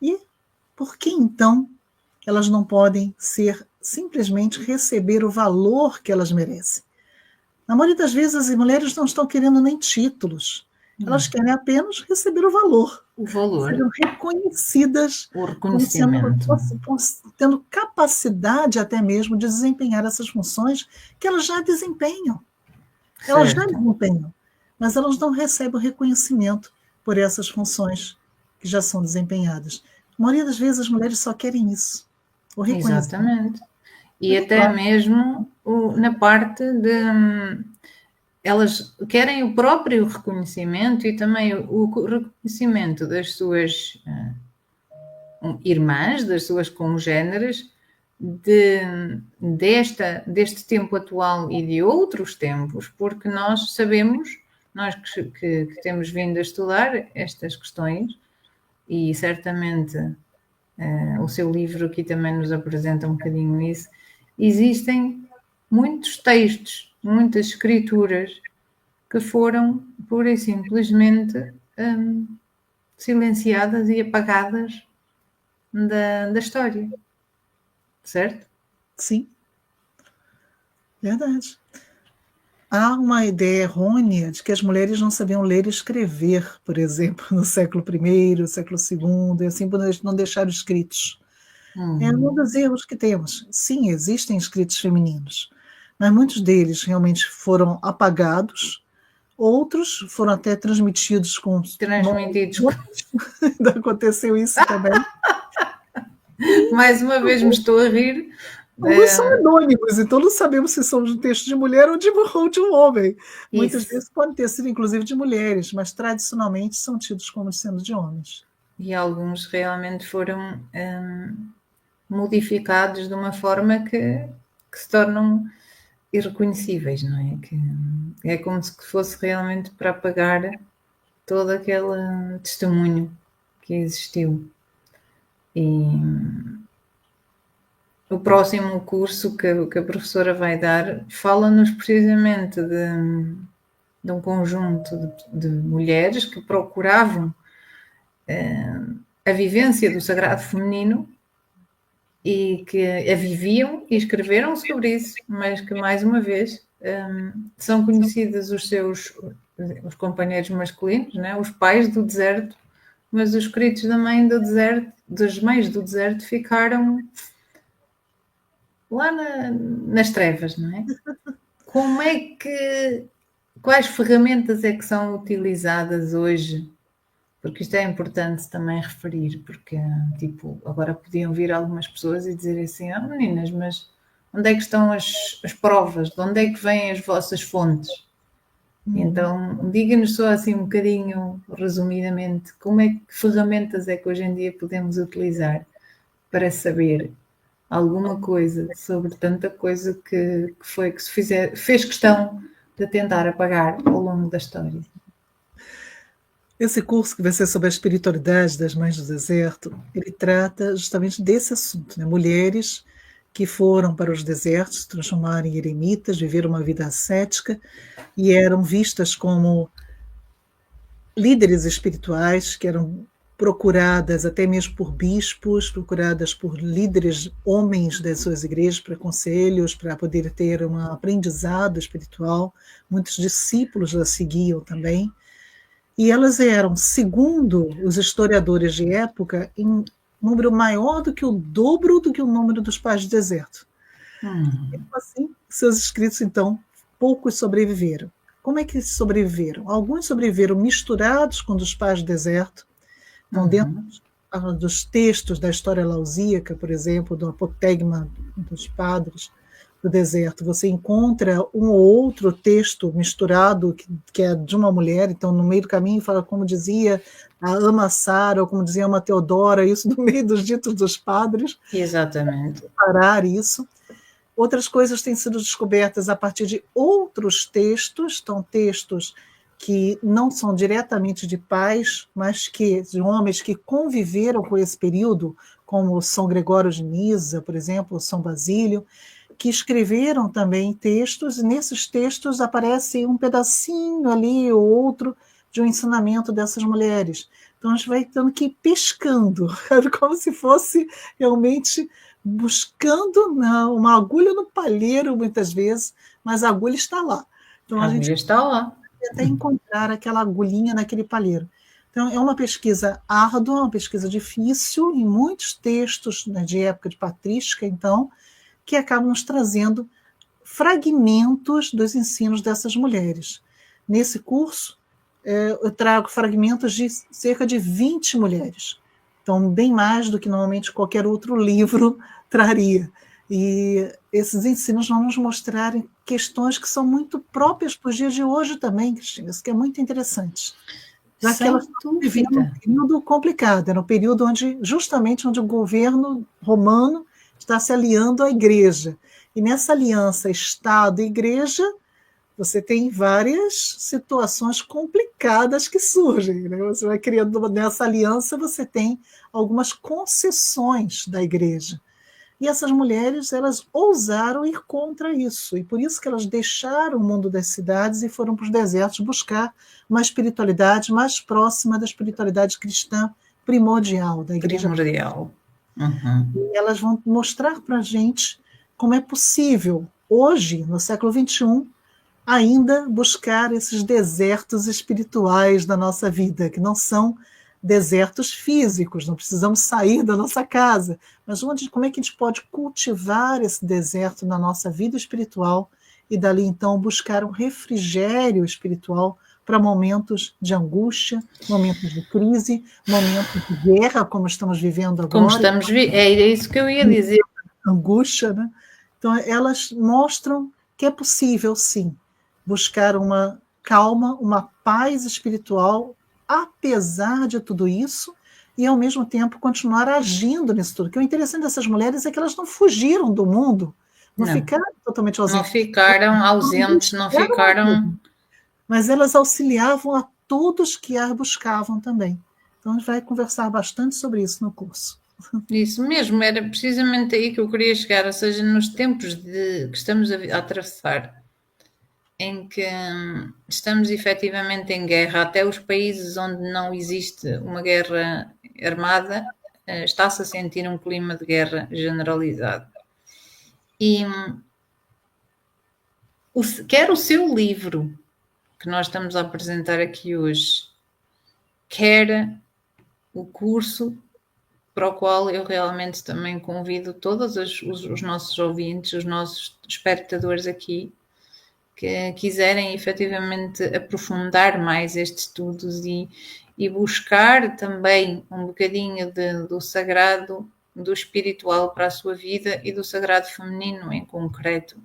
E por que, então, elas não podem simplesmente receber o valor que elas merecem? Na maioria das vezes, as mulheres não estão querendo nem títulos. Elas querem apenas receber o valor. O valor. Serem reconhecidas. O reconhecimento. Tendo capacidade até mesmo de desempenhar essas funções que elas já desempenham. Certo. Elas já desempenham, mas elas não recebem o reconhecimento por essas funções que já são desempenhadas. A maioria das vezes as mulheres só querem isso. O reconhecimento. Exatamente. E até mesmo na parte de... Elas querem o próprio reconhecimento e também o reconhecimento das suas irmãs, das suas congêneres, deste tempo atual e de outros tempos, porque nós sabemos, nós que temos vindo a estudar estas questões, e certamente o seu livro aqui também nos apresenta um bocadinho isso, existem muitos textos, muitas escrituras que foram pura e simplesmente silenciadas e apagadas da história. Certo? Sim. Verdade. Há uma ideia errônea de que as mulheres não sabiam ler e escrever, por exemplo, no século I, século II, e assim não deixaram escritos. É um dos erros que temos. Sim, existem escritos femininos, mas muitos deles realmente foram apagados, outros foram até transmitidos com... Ainda aconteceu isso também. Mais uma vez me estou a rir. Alguns são anônimos, então não sabemos se são de texto de mulher ou de um homem. Isso. Muitas vezes podem ter sido, inclusive, de mulheres, mas tradicionalmente são tidos como sendo de homens. E alguns realmente foram modificados de uma forma que se tornam irreconhecíveis, não é? Que é como se fosse realmente para apagar todo aquele testemunho que existiu. E o próximo curso que a professora vai dar fala-nos precisamente de um conjunto de mulheres que procuravam a vivência do sagrado feminino e que a viviam e escreveram sobre isso, mas que, mais uma vez, são conhecidos os companheiros masculinos, né? Os pais do deserto, mas os escritos da mãe do deserto, das mães do deserto, ficaram lá nas trevas, não é? Como é que... Quais ferramentas é que são utilizadas hoje? Porque isto é importante também referir, porque, tipo, agora podiam vir algumas pessoas e dizer assim, meninas, mas onde é que estão as provas? De onde é que vêm as vossas fontes? Então, diga-nos só assim um bocadinho, resumidamente, que ferramentas é que hoje em dia podemos utilizar para saber alguma coisa sobre tanta coisa que fez questão de tentar apagar ao longo da história. Esse curso que vai ser sobre a espiritualidade das mães do deserto, ele trata justamente desse assunto, né? Mulheres que foram para os desertos, se transformaram em eremitas, viveram uma vida ascética e eram vistas como líderes espirituais, que eram procuradas até mesmo por bispos, procuradas por líderes homens das suas igrejas para conselhos, para poder ter um aprendizado espiritual. Muitos discípulos a seguiam também. E elas eram, segundo os historiadores de época, em número maior do que o dobro do que o número dos pais do deserto. Assim, seus escritos, então, poucos sobreviveram. Como é que eles sobreviveram? Alguns sobreviveram misturados com os pais do deserto, então, dentro dos textos da história lausíaca, por exemplo, do apotegma dos padres do deserto, você encontra um ou outro texto misturado que é de uma mulher, então no meio do caminho fala como dizia a Ama Sara, ou como dizia a Ama Teodora, isso no meio dos ditos dos padres. Exatamente. Parar isso. Outras coisas têm sido descobertas a partir de outros textos, então textos que não são diretamente de pais, mas de homens que conviveram com esse período, como São Gregório de Nisa, por exemplo, São Basílio, que escreveram também textos, e nesses textos aparece um pedacinho ali ou outro de um ensinamento dessas mulheres. Então a gente vai tendo que ir pescando, como se fosse realmente buscando uma agulha no palheiro, muitas vezes, mas a agulha está lá. Então a gente está lá. Até encontrar aquela agulhinha naquele palheiro. Então, é uma pesquisa árdua, uma pesquisa difícil, em muitos textos, né, de época de patrística, então, que acabam nos trazendo fragmentos dos ensinos dessas mulheres. Nesse curso, eu trago fragmentos de cerca de 20 mulheres. Então, bem mais do que normalmente qualquer outro livro traria. E esses ensinos vão nos mostrar questões que são muito próprias para os dias de hoje também, Cristina, isso que é muito interessante. Já que elas viviam um período complicado, era um período justamente onde o governo romano está se aliando à igreja. E nessa aliança Estado e igreja, você tem várias situações complicadas que surgem, né? Você vai criando nessa aliança, você tem algumas concessões da igreja. E essas mulheres, elas ousaram ir contra isso, e por isso que elas deixaram o mundo das cidades e foram para os desertos buscar uma espiritualidade mais próxima da espiritualidade cristã primordial, da igreja. Primordial. E elas vão mostrar para a gente como é possível, hoje, no século XXI, ainda buscar esses desertos espirituais da nossa vida, que não são desertos físicos, não precisamos sair da nossa casa, mas como é que a gente pode cultivar esse deserto na nossa vida espiritual e dali então buscar um refrigério espiritual para momentos de angústia, momentos de crise, momentos de guerra, como estamos vivendo agora. É isso que eu ia dizer. Angústia, né? Então, elas mostram que é possível, sim, buscar uma calma, uma paz espiritual, apesar de tudo isso, e ao mesmo tempo continuar agindo nisso tudo. O que é interessante dessas mulheres é que elas não fugiram do mundo, não ficaram totalmente ausentes. Não ficaram ausentes, não ficaram... Mas elas auxiliavam a todos que a buscavam também. Então, a gente vai conversar bastante sobre isso no curso. Isso mesmo, era precisamente aí que eu queria chegar, ou seja, nos tempos que estamos a atravessar, em que estamos efetivamente em guerra, até os países onde não existe uma guerra armada, está-se a sentir um clima de guerra generalizado. E quer o seu livro, que nós estamos a apresentar aqui hoje, quer o curso para o qual eu realmente também convido todos os nossos ouvintes, os nossos espectadores aqui, que quiserem efetivamente aprofundar mais estes estudos e buscar também um bocadinho do sagrado, do espiritual para a sua vida e do sagrado feminino em concreto.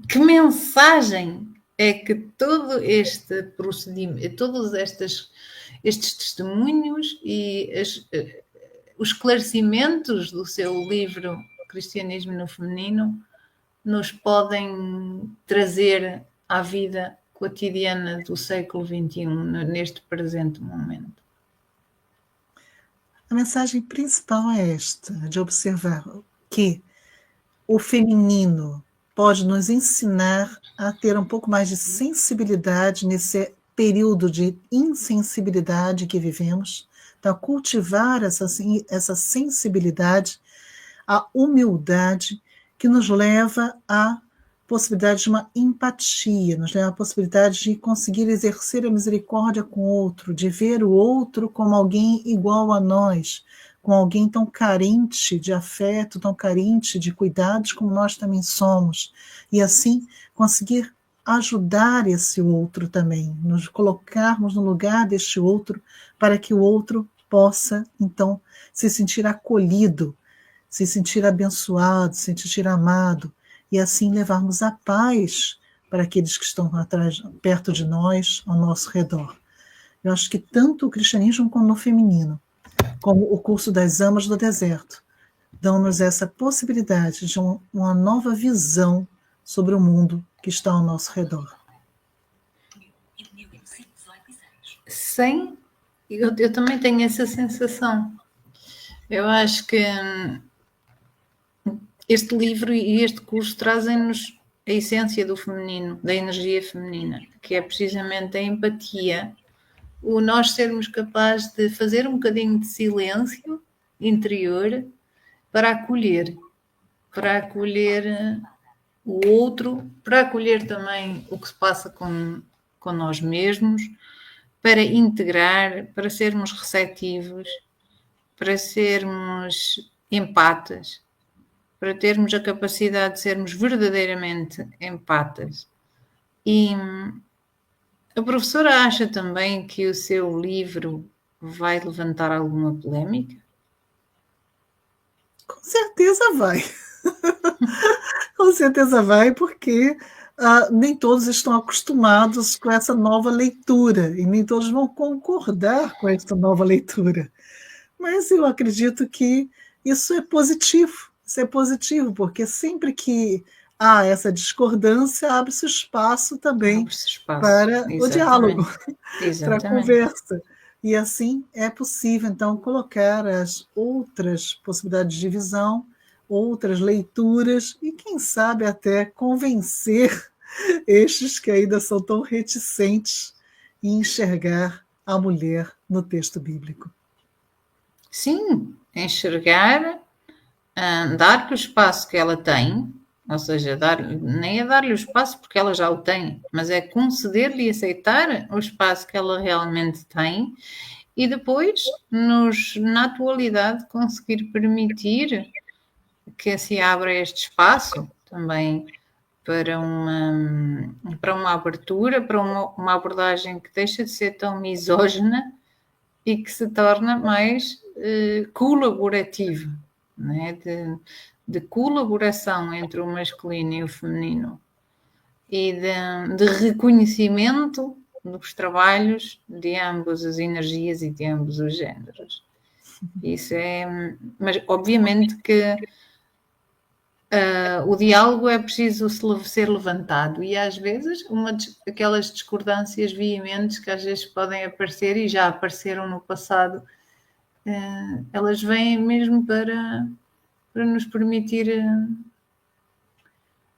Que mensagem é que todo este procedimento, todos estes testemunhos e os esclarecimentos do seu livro Cristianismo no Feminino nos podem trazer à vida cotidiana do século XXI, neste presente momento? A mensagem principal é esta, de observar que o feminino pode nos ensinar a ter um pouco mais de sensibilidade nesse período de insensibilidade que vivemos, então cultivar essa sensibilidade, a humildade que nos leva à possibilidade de uma empatia, nos leva à possibilidade de conseguir exercer a misericórdia com o outro, de ver o outro como alguém igual a nós, com alguém tão carente de afeto, tão carente de cuidados como nós também somos, e assim conseguir ajudar esse outro também, nos colocarmos no lugar deste outro, para que o outro possa, então, se sentir acolhido, se sentir abençoado, se sentir amado, e assim levarmos a paz para aqueles que estão atrás, perto de nós, ao nosso redor. Eu acho que tanto o cristianismo como o feminino, como o curso das Amas do Deserto, dão-nos essa possibilidade de uma nova visão sobre o mundo que está ao nosso redor. Sim, eu também tenho essa sensação. Eu acho que este livro e este curso trazem-nos a essência do feminino, da energia feminina, que é precisamente a empatia, o nós sermos capazes de fazer um bocadinho de silêncio interior para acolher o outro, para acolher também o que se passa com nós mesmos, para integrar, para sermos receptivos, para sermos empatas, para termos a capacidade de sermos verdadeiramente empatas. E a professora acha também que o seu livro vai levantar alguma polémica? Com certeza vai. Com certeza vai, porque nem todos estão acostumados com essa nova leitura, e nem todos vão concordar com essa nova leitura. Mas eu acredito que isso é positivo. Isso é positivo, porque sempre que há essa discordância, abre-se espaço também para o diálogo, para a conversa. E assim é possível, então, colocar as outras possibilidades de visão, outras leituras, e quem sabe até convencer estes que ainda são tão reticentes em enxergar a mulher no texto bíblico. Sim, enxergar, dar-lhe o espaço que ela tem, ou seja, nem é dar-lhe o espaço porque ela já o tem, mas é conceder-lhe e aceitar o espaço que ela realmente tem e depois, na atualidade, conseguir permitir que se abra este espaço também para uma abertura, para uma abordagem que deixa de ser tão misógina e que se torna mais colaborativa, né? de colaboração entre o masculino e o feminino e de reconhecimento dos trabalhos de ambas as energias e de ambos os géneros. Isso é... Mas, obviamente, que o diálogo é preciso ser levantado e às vezes aquelas discordâncias veementes que às vezes podem aparecer e já apareceram no passado, elas vêm mesmo para nos permitir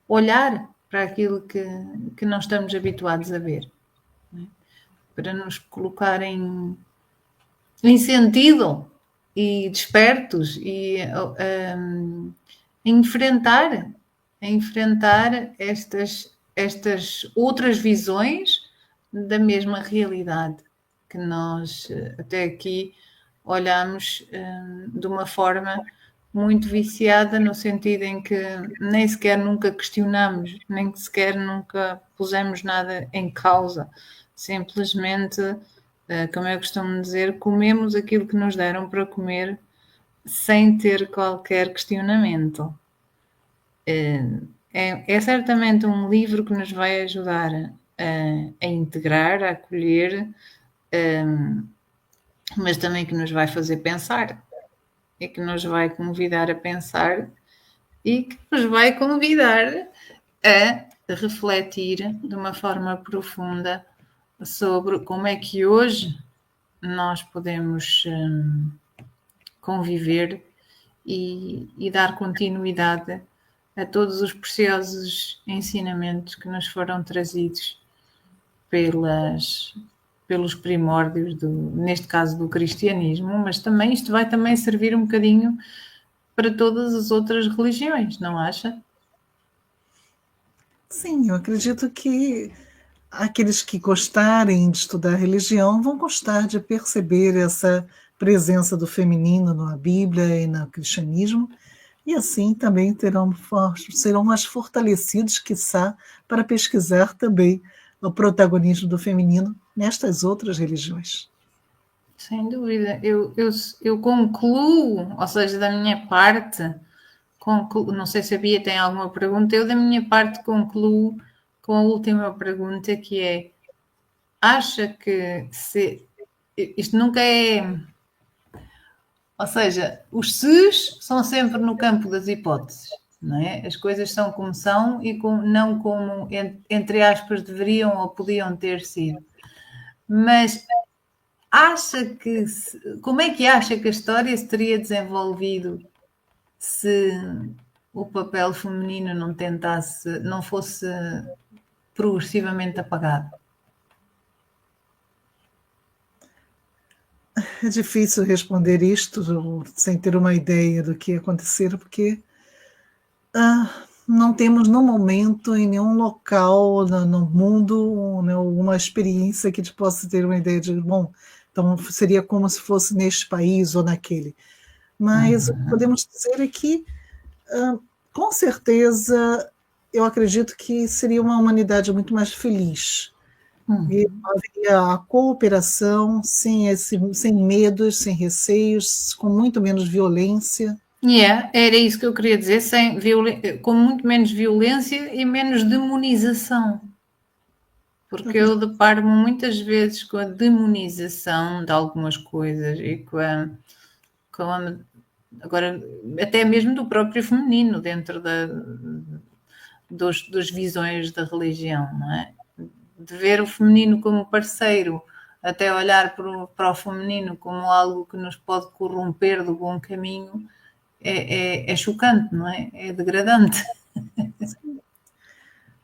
olhar para aquilo que não estamos habituados a ver, não é? Para nos colocar em sentido e despertos e enfrentar estas outras visões da mesma realidade que nós até aqui olhamos de uma forma muito viciada, no sentido em que nem sequer nunca questionamos, nem sequer nunca pusemos nada em causa. Simplesmente, como eu costumo dizer, comemos aquilo que nos deram para comer sem ter qualquer questionamento. É certamente um livro que nos vai ajudar a integrar, a acolher, mas também que nos vai fazer pensar e que nos vai convidar a pensar e que nos vai convidar a refletir de uma forma profunda sobre como é que hoje nós podemos conviver e dar continuidade a todos os preciosos ensinamentos que nos foram trazidos pelos primórdios, neste caso do cristianismo, mas também isto vai também servir um bocadinho para todas as outras religiões, não acha? Sim, eu acredito que aqueles que gostarem de estudar religião vão gostar de perceber essa presença do feminino na Bíblia e no cristianismo, e assim também serão mais fortalecidos, quiçá, para pesquisar também o protagonismo do feminino nestas outras religiões. Sem dúvida. Eu concluo, ou seja, da minha parte, não sei se a Bia tem alguma pergunta, eu da minha parte concluo com a última pergunta, que é: acha que isto nunca é... Ou seja, os se's são sempre no campo das hipóteses, não é? As coisas são como são e não como, entre aspas, deveriam ou podiam ter sido. Mas como é que acha que a história se teria desenvolvido se o papel feminino não fosse progressivamente apagado? É difícil responder isto sem ter uma ideia do que ia acontecer, porque não temos no momento, em nenhum local no mundo, né, uma experiência que te possa ter uma ideia de, bom, então seria como se fosse neste país ou naquele. Mas o que podemos dizer é que, com certeza, eu acredito que seria uma humanidade muito mais feliz. E haveria a cooperação, sem medos, sem receios, com muito menos violência. Era isso que eu queria dizer, com muito menos violência e menos demonização. Porque eu deparo-me muitas vezes com a demonização de algumas coisas e agora, até mesmo do próprio feminino, dentro das visões da religião, não é? De ver o feminino como parceiro, até olhar para o feminino como algo que nos pode corromper do bom caminho, é chocante, não é? É degradante.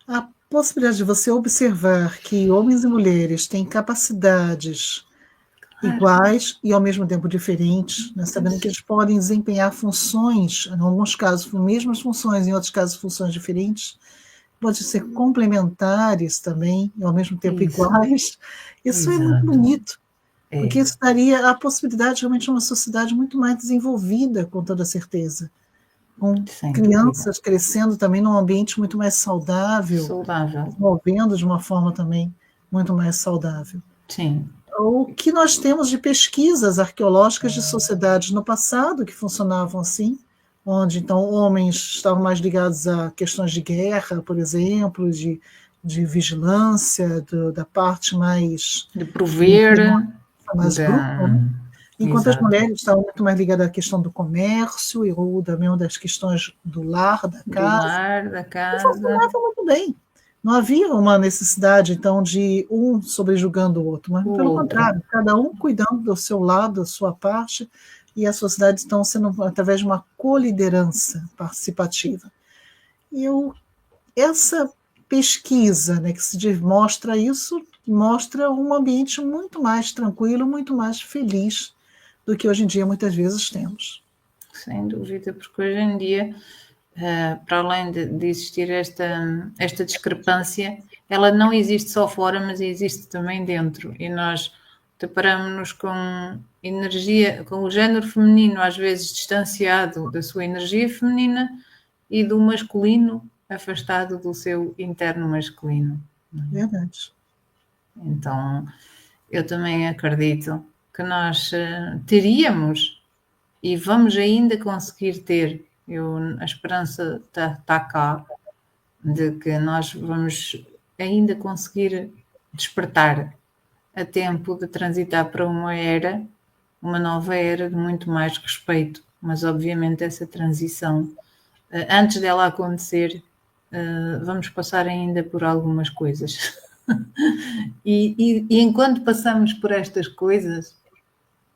A possibilidade de você observar que homens e mulheres têm capacidades iguais e ao mesmo tempo diferentes, né, sabendo que eles podem desempenhar funções, em alguns casos mesmas funções, em outros casos funções diferentes, podem ser complementares também, e ao mesmo tempo iguais. Isso é muito bonito, porque isso daria a possibilidade realmente de uma sociedade muito mais desenvolvida, com toda certeza. Com crianças crescendo também num ambiente muito mais saudável, desenvolvendo de uma forma também muito mais saudável. Sim. O que nós temos de pesquisas arqueológicas de sociedades no passado que funcionavam assim, onde então homens estavam mais ligados a questões de guerra, por exemplo, de vigilância, da parte mais... de prover... mais bruta, né? Enquanto as mulheres estavam muito mais ligadas à questão do comércio ou também das questões do lar, da casa. Funcionava muito bem. Não havia uma necessidade, então, de um sobrejugando o outro, mas pelo contrário, cada um cuidando do seu lado, da sua parte, e a sociedade estão sendo através de uma coliderança participativa. E eu essa pesquisa, né, que se mostra isso, mostra um ambiente muito mais tranquilo, muito mais feliz do que hoje em dia muitas vezes temos. Sem dúvida, porque hoje em dia, para além de existir esta discrepância, ela não existe só fora, mas existe também dentro. E nós deparamos-nos com energia, com o género feminino às vezes distanciado da sua energia feminina e do masculino afastado do seu interno masculino. Verdade. Então, eu também acredito que nós teríamos e vamos ainda conseguir ter, a esperança está cá, de que nós vamos ainda conseguir despertar a tempo de transitar para uma nova era de muito mais respeito, mas obviamente essa transição, antes dela acontecer, vamos passar ainda por algumas coisas. E enquanto passamos por estas coisas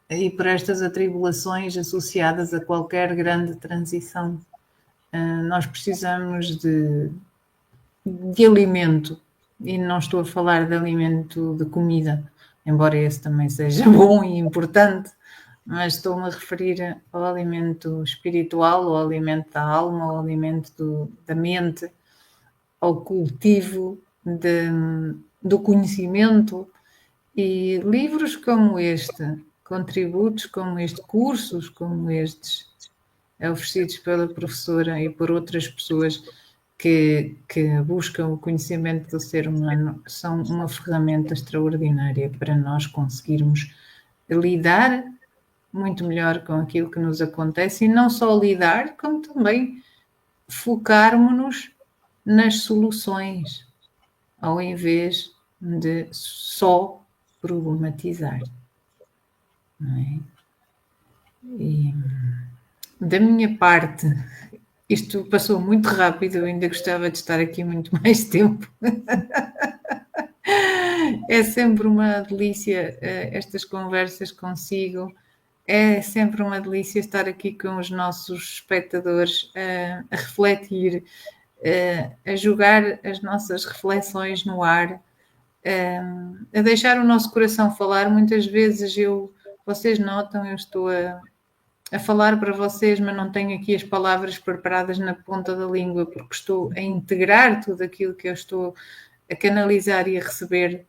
e por estas atribulações associadas a qualquer grande transição, nós precisamos de alimento, e não estou a falar de alimento de comida, embora esse também seja bom e importante, mas estou-me a referir ao alimento espiritual, ao alimento da alma, ao alimento da mente, ao cultivo do conhecimento. E livros como este, contributos como este, cursos como estes, oferecidos pela professora e por outras pessoas que buscam o conhecimento do ser humano, são uma ferramenta extraordinária para nós conseguirmos lidar muito melhor com aquilo que nos acontece, e não só lidar, como também focarmos-nos nas soluções, ao invés de só problematizar. Não é? E, da minha parte, isto passou muito rápido, eu ainda gostava de estar aqui muito mais tempo. É sempre uma delícia estas conversas consigo, é sempre uma delícia estar aqui com os nossos espectadores a refletir, a jogar as nossas reflexões no ar, a deixar o nosso coração falar. Muitas vezes vocês notam, eu estou a falar para vocês, mas não tenho aqui as palavras preparadas na ponta da língua, porque estou a integrar tudo aquilo que eu estou a canalizar e a receber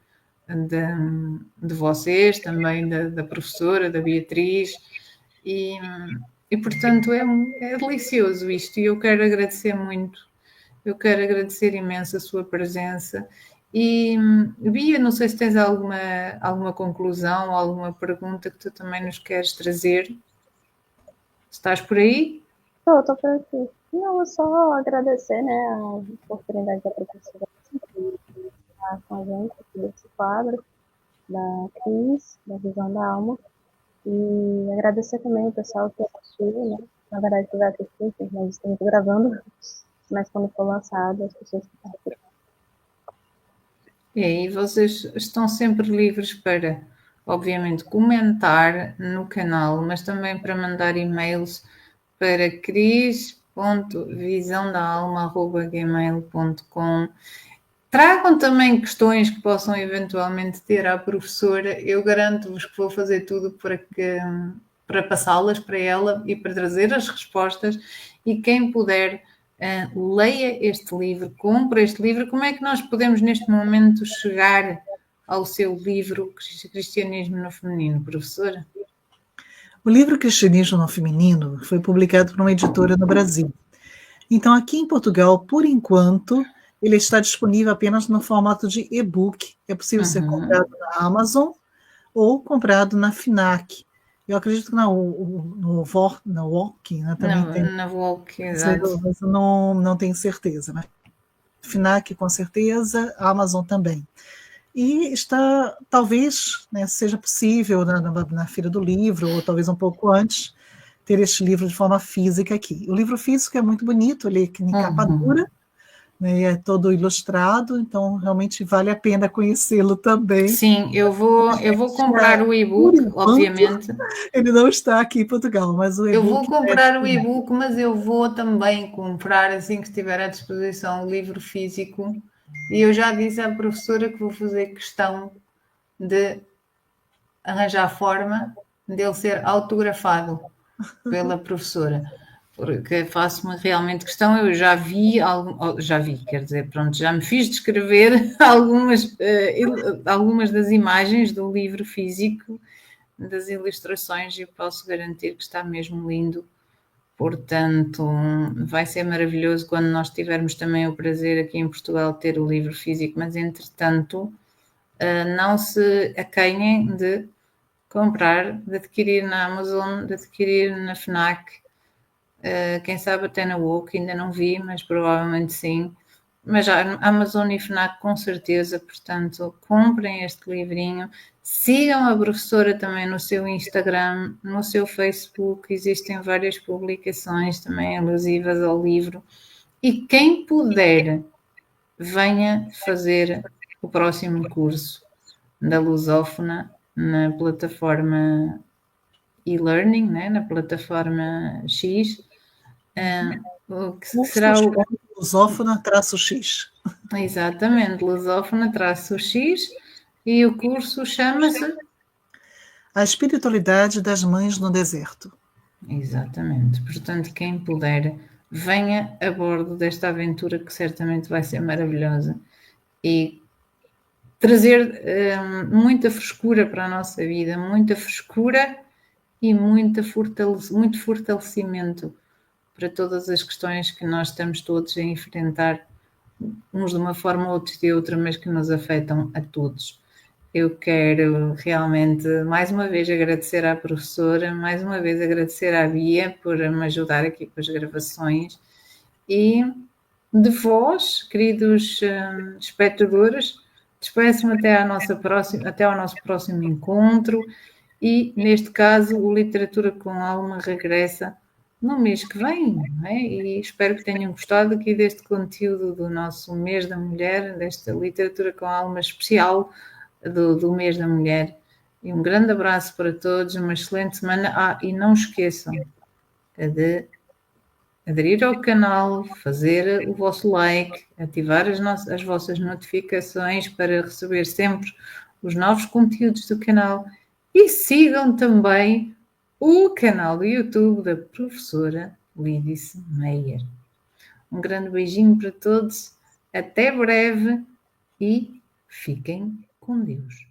de vocês, também da professora, da Beatriz, e portanto é delicioso isto, e eu quero agradecer muito, eu quero agradecer imenso a sua presença. E Bia, não sei se tens alguma conclusão, alguma pergunta que tu também nos queres trazer. Estás por aí? Estou por aqui. Não, só agradecer, né, a oportunidade da professora de estar com a gente aqui nesse quadro da Cris, da Visão da Alma, e agradecer também o pessoal que assistiu, né, na verdade que vai assistir, nós estamos gravando, mas quando for lançado, as pessoas que participaram. E vocês estão sempre livres para, obviamente, comentar no canal, mas também para mandar e-mails para cris.visãodaalma@gmail.com. Tragam também questões que possam eventualmente ter à professora. Eu garanto-vos que vou fazer tudo para passá-las para ela e para trazer as respostas. E quem puder, leia este livro, compre este livro. Como é que nós podemos neste momento chegar ao seu livro Cristianismo no Feminino, professora? O livro Cristianismo no Feminino foi publicado por uma editora no Brasil. Então, aqui em Portugal, por enquanto, ele está disponível apenas no formato de e-book. É possível ser comprado na Amazon ou comprado na FNAC. Eu acredito que na Walk, né, também tem. Na Walk, exato. Mas eu não tenho certeza. Né? FNAC, com certeza, Amazon também. E está, talvez, né, seja possível na Feira do Livro, ou talvez um pouco antes, ter este livro de forma física aqui. O livro físico é muito bonito, ele é em capa dura, né? É todo ilustrado, então realmente vale a pena conhecê-lo também. Sim, eu vou comprar o Por e-book, enquanto, obviamente. ele não está aqui em Portugal, mas o Eu vou e-book é comprar o disponível. e-book, mas eu vou também comprar, assim que estiver à disposição, o livro físico. E eu já disse à professora que vou fazer questão de arranjar forma dele ser autografado pela professora, porque faço-me realmente questão. Eu já vi, quer dizer, pronto, já me fiz descrever algumas das imagens do livro físico, das ilustrações, e posso garantir que está mesmo lindo. Portanto, vai ser maravilhoso quando nós tivermos também o prazer aqui em Portugal de ter o livro físico, mas entretanto, não se acanhem de comprar, de adquirir na Amazon, de adquirir na FNAC, quem sabe até na Woke, ainda não vi, mas provavelmente sim. Mas já Amazon e FNAC com certeza, portanto, comprem este livrinho. Sigam a professora também no seu Instagram, no seu Facebook, existem várias publicações também alusivas ao livro. E quem puder, venha fazer o próximo curso da Lusófona na plataforma e-learning, né? Na plataforma X, o que será o... Lusófona-X. Exatamente, Lusófona-X, e o curso chama-se... A Espiritualidade das Mães no Deserto. Exatamente, portanto, quem puder, venha a bordo desta aventura que certamente vai ser maravilhosa e trazer muita frescura para a nossa vida, muita frescura e muito fortalecimento para todas as questões que nós estamos todos a enfrentar, uns de uma forma, outros de outra, mas que nos afetam a todos. Eu quero realmente, mais uma vez, agradecer à professora, mais uma vez agradecer à Bia por me ajudar aqui com as gravações, e de vós, queridos espectadores, despeço-me até ao nosso próximo encontro, e neste caso o Literatura com Alma regressa no mês que vem, não é? E espero que tenham gostado aqui deste conteúdo do nosso mês da mulher, desta Literatura com Alma especial do mês da mulher. E um grande abraço para todos, uma excelente semana. E não esqueçam de aderir ao canal, fazer o vosso like, ativar as vossas notificações para receber sempre os novos conteúdos do canal, e sigam também o canal do YouTube da professora Lídice Meyer. Um grande beijinho para todos, até breve e fiquem com Deus.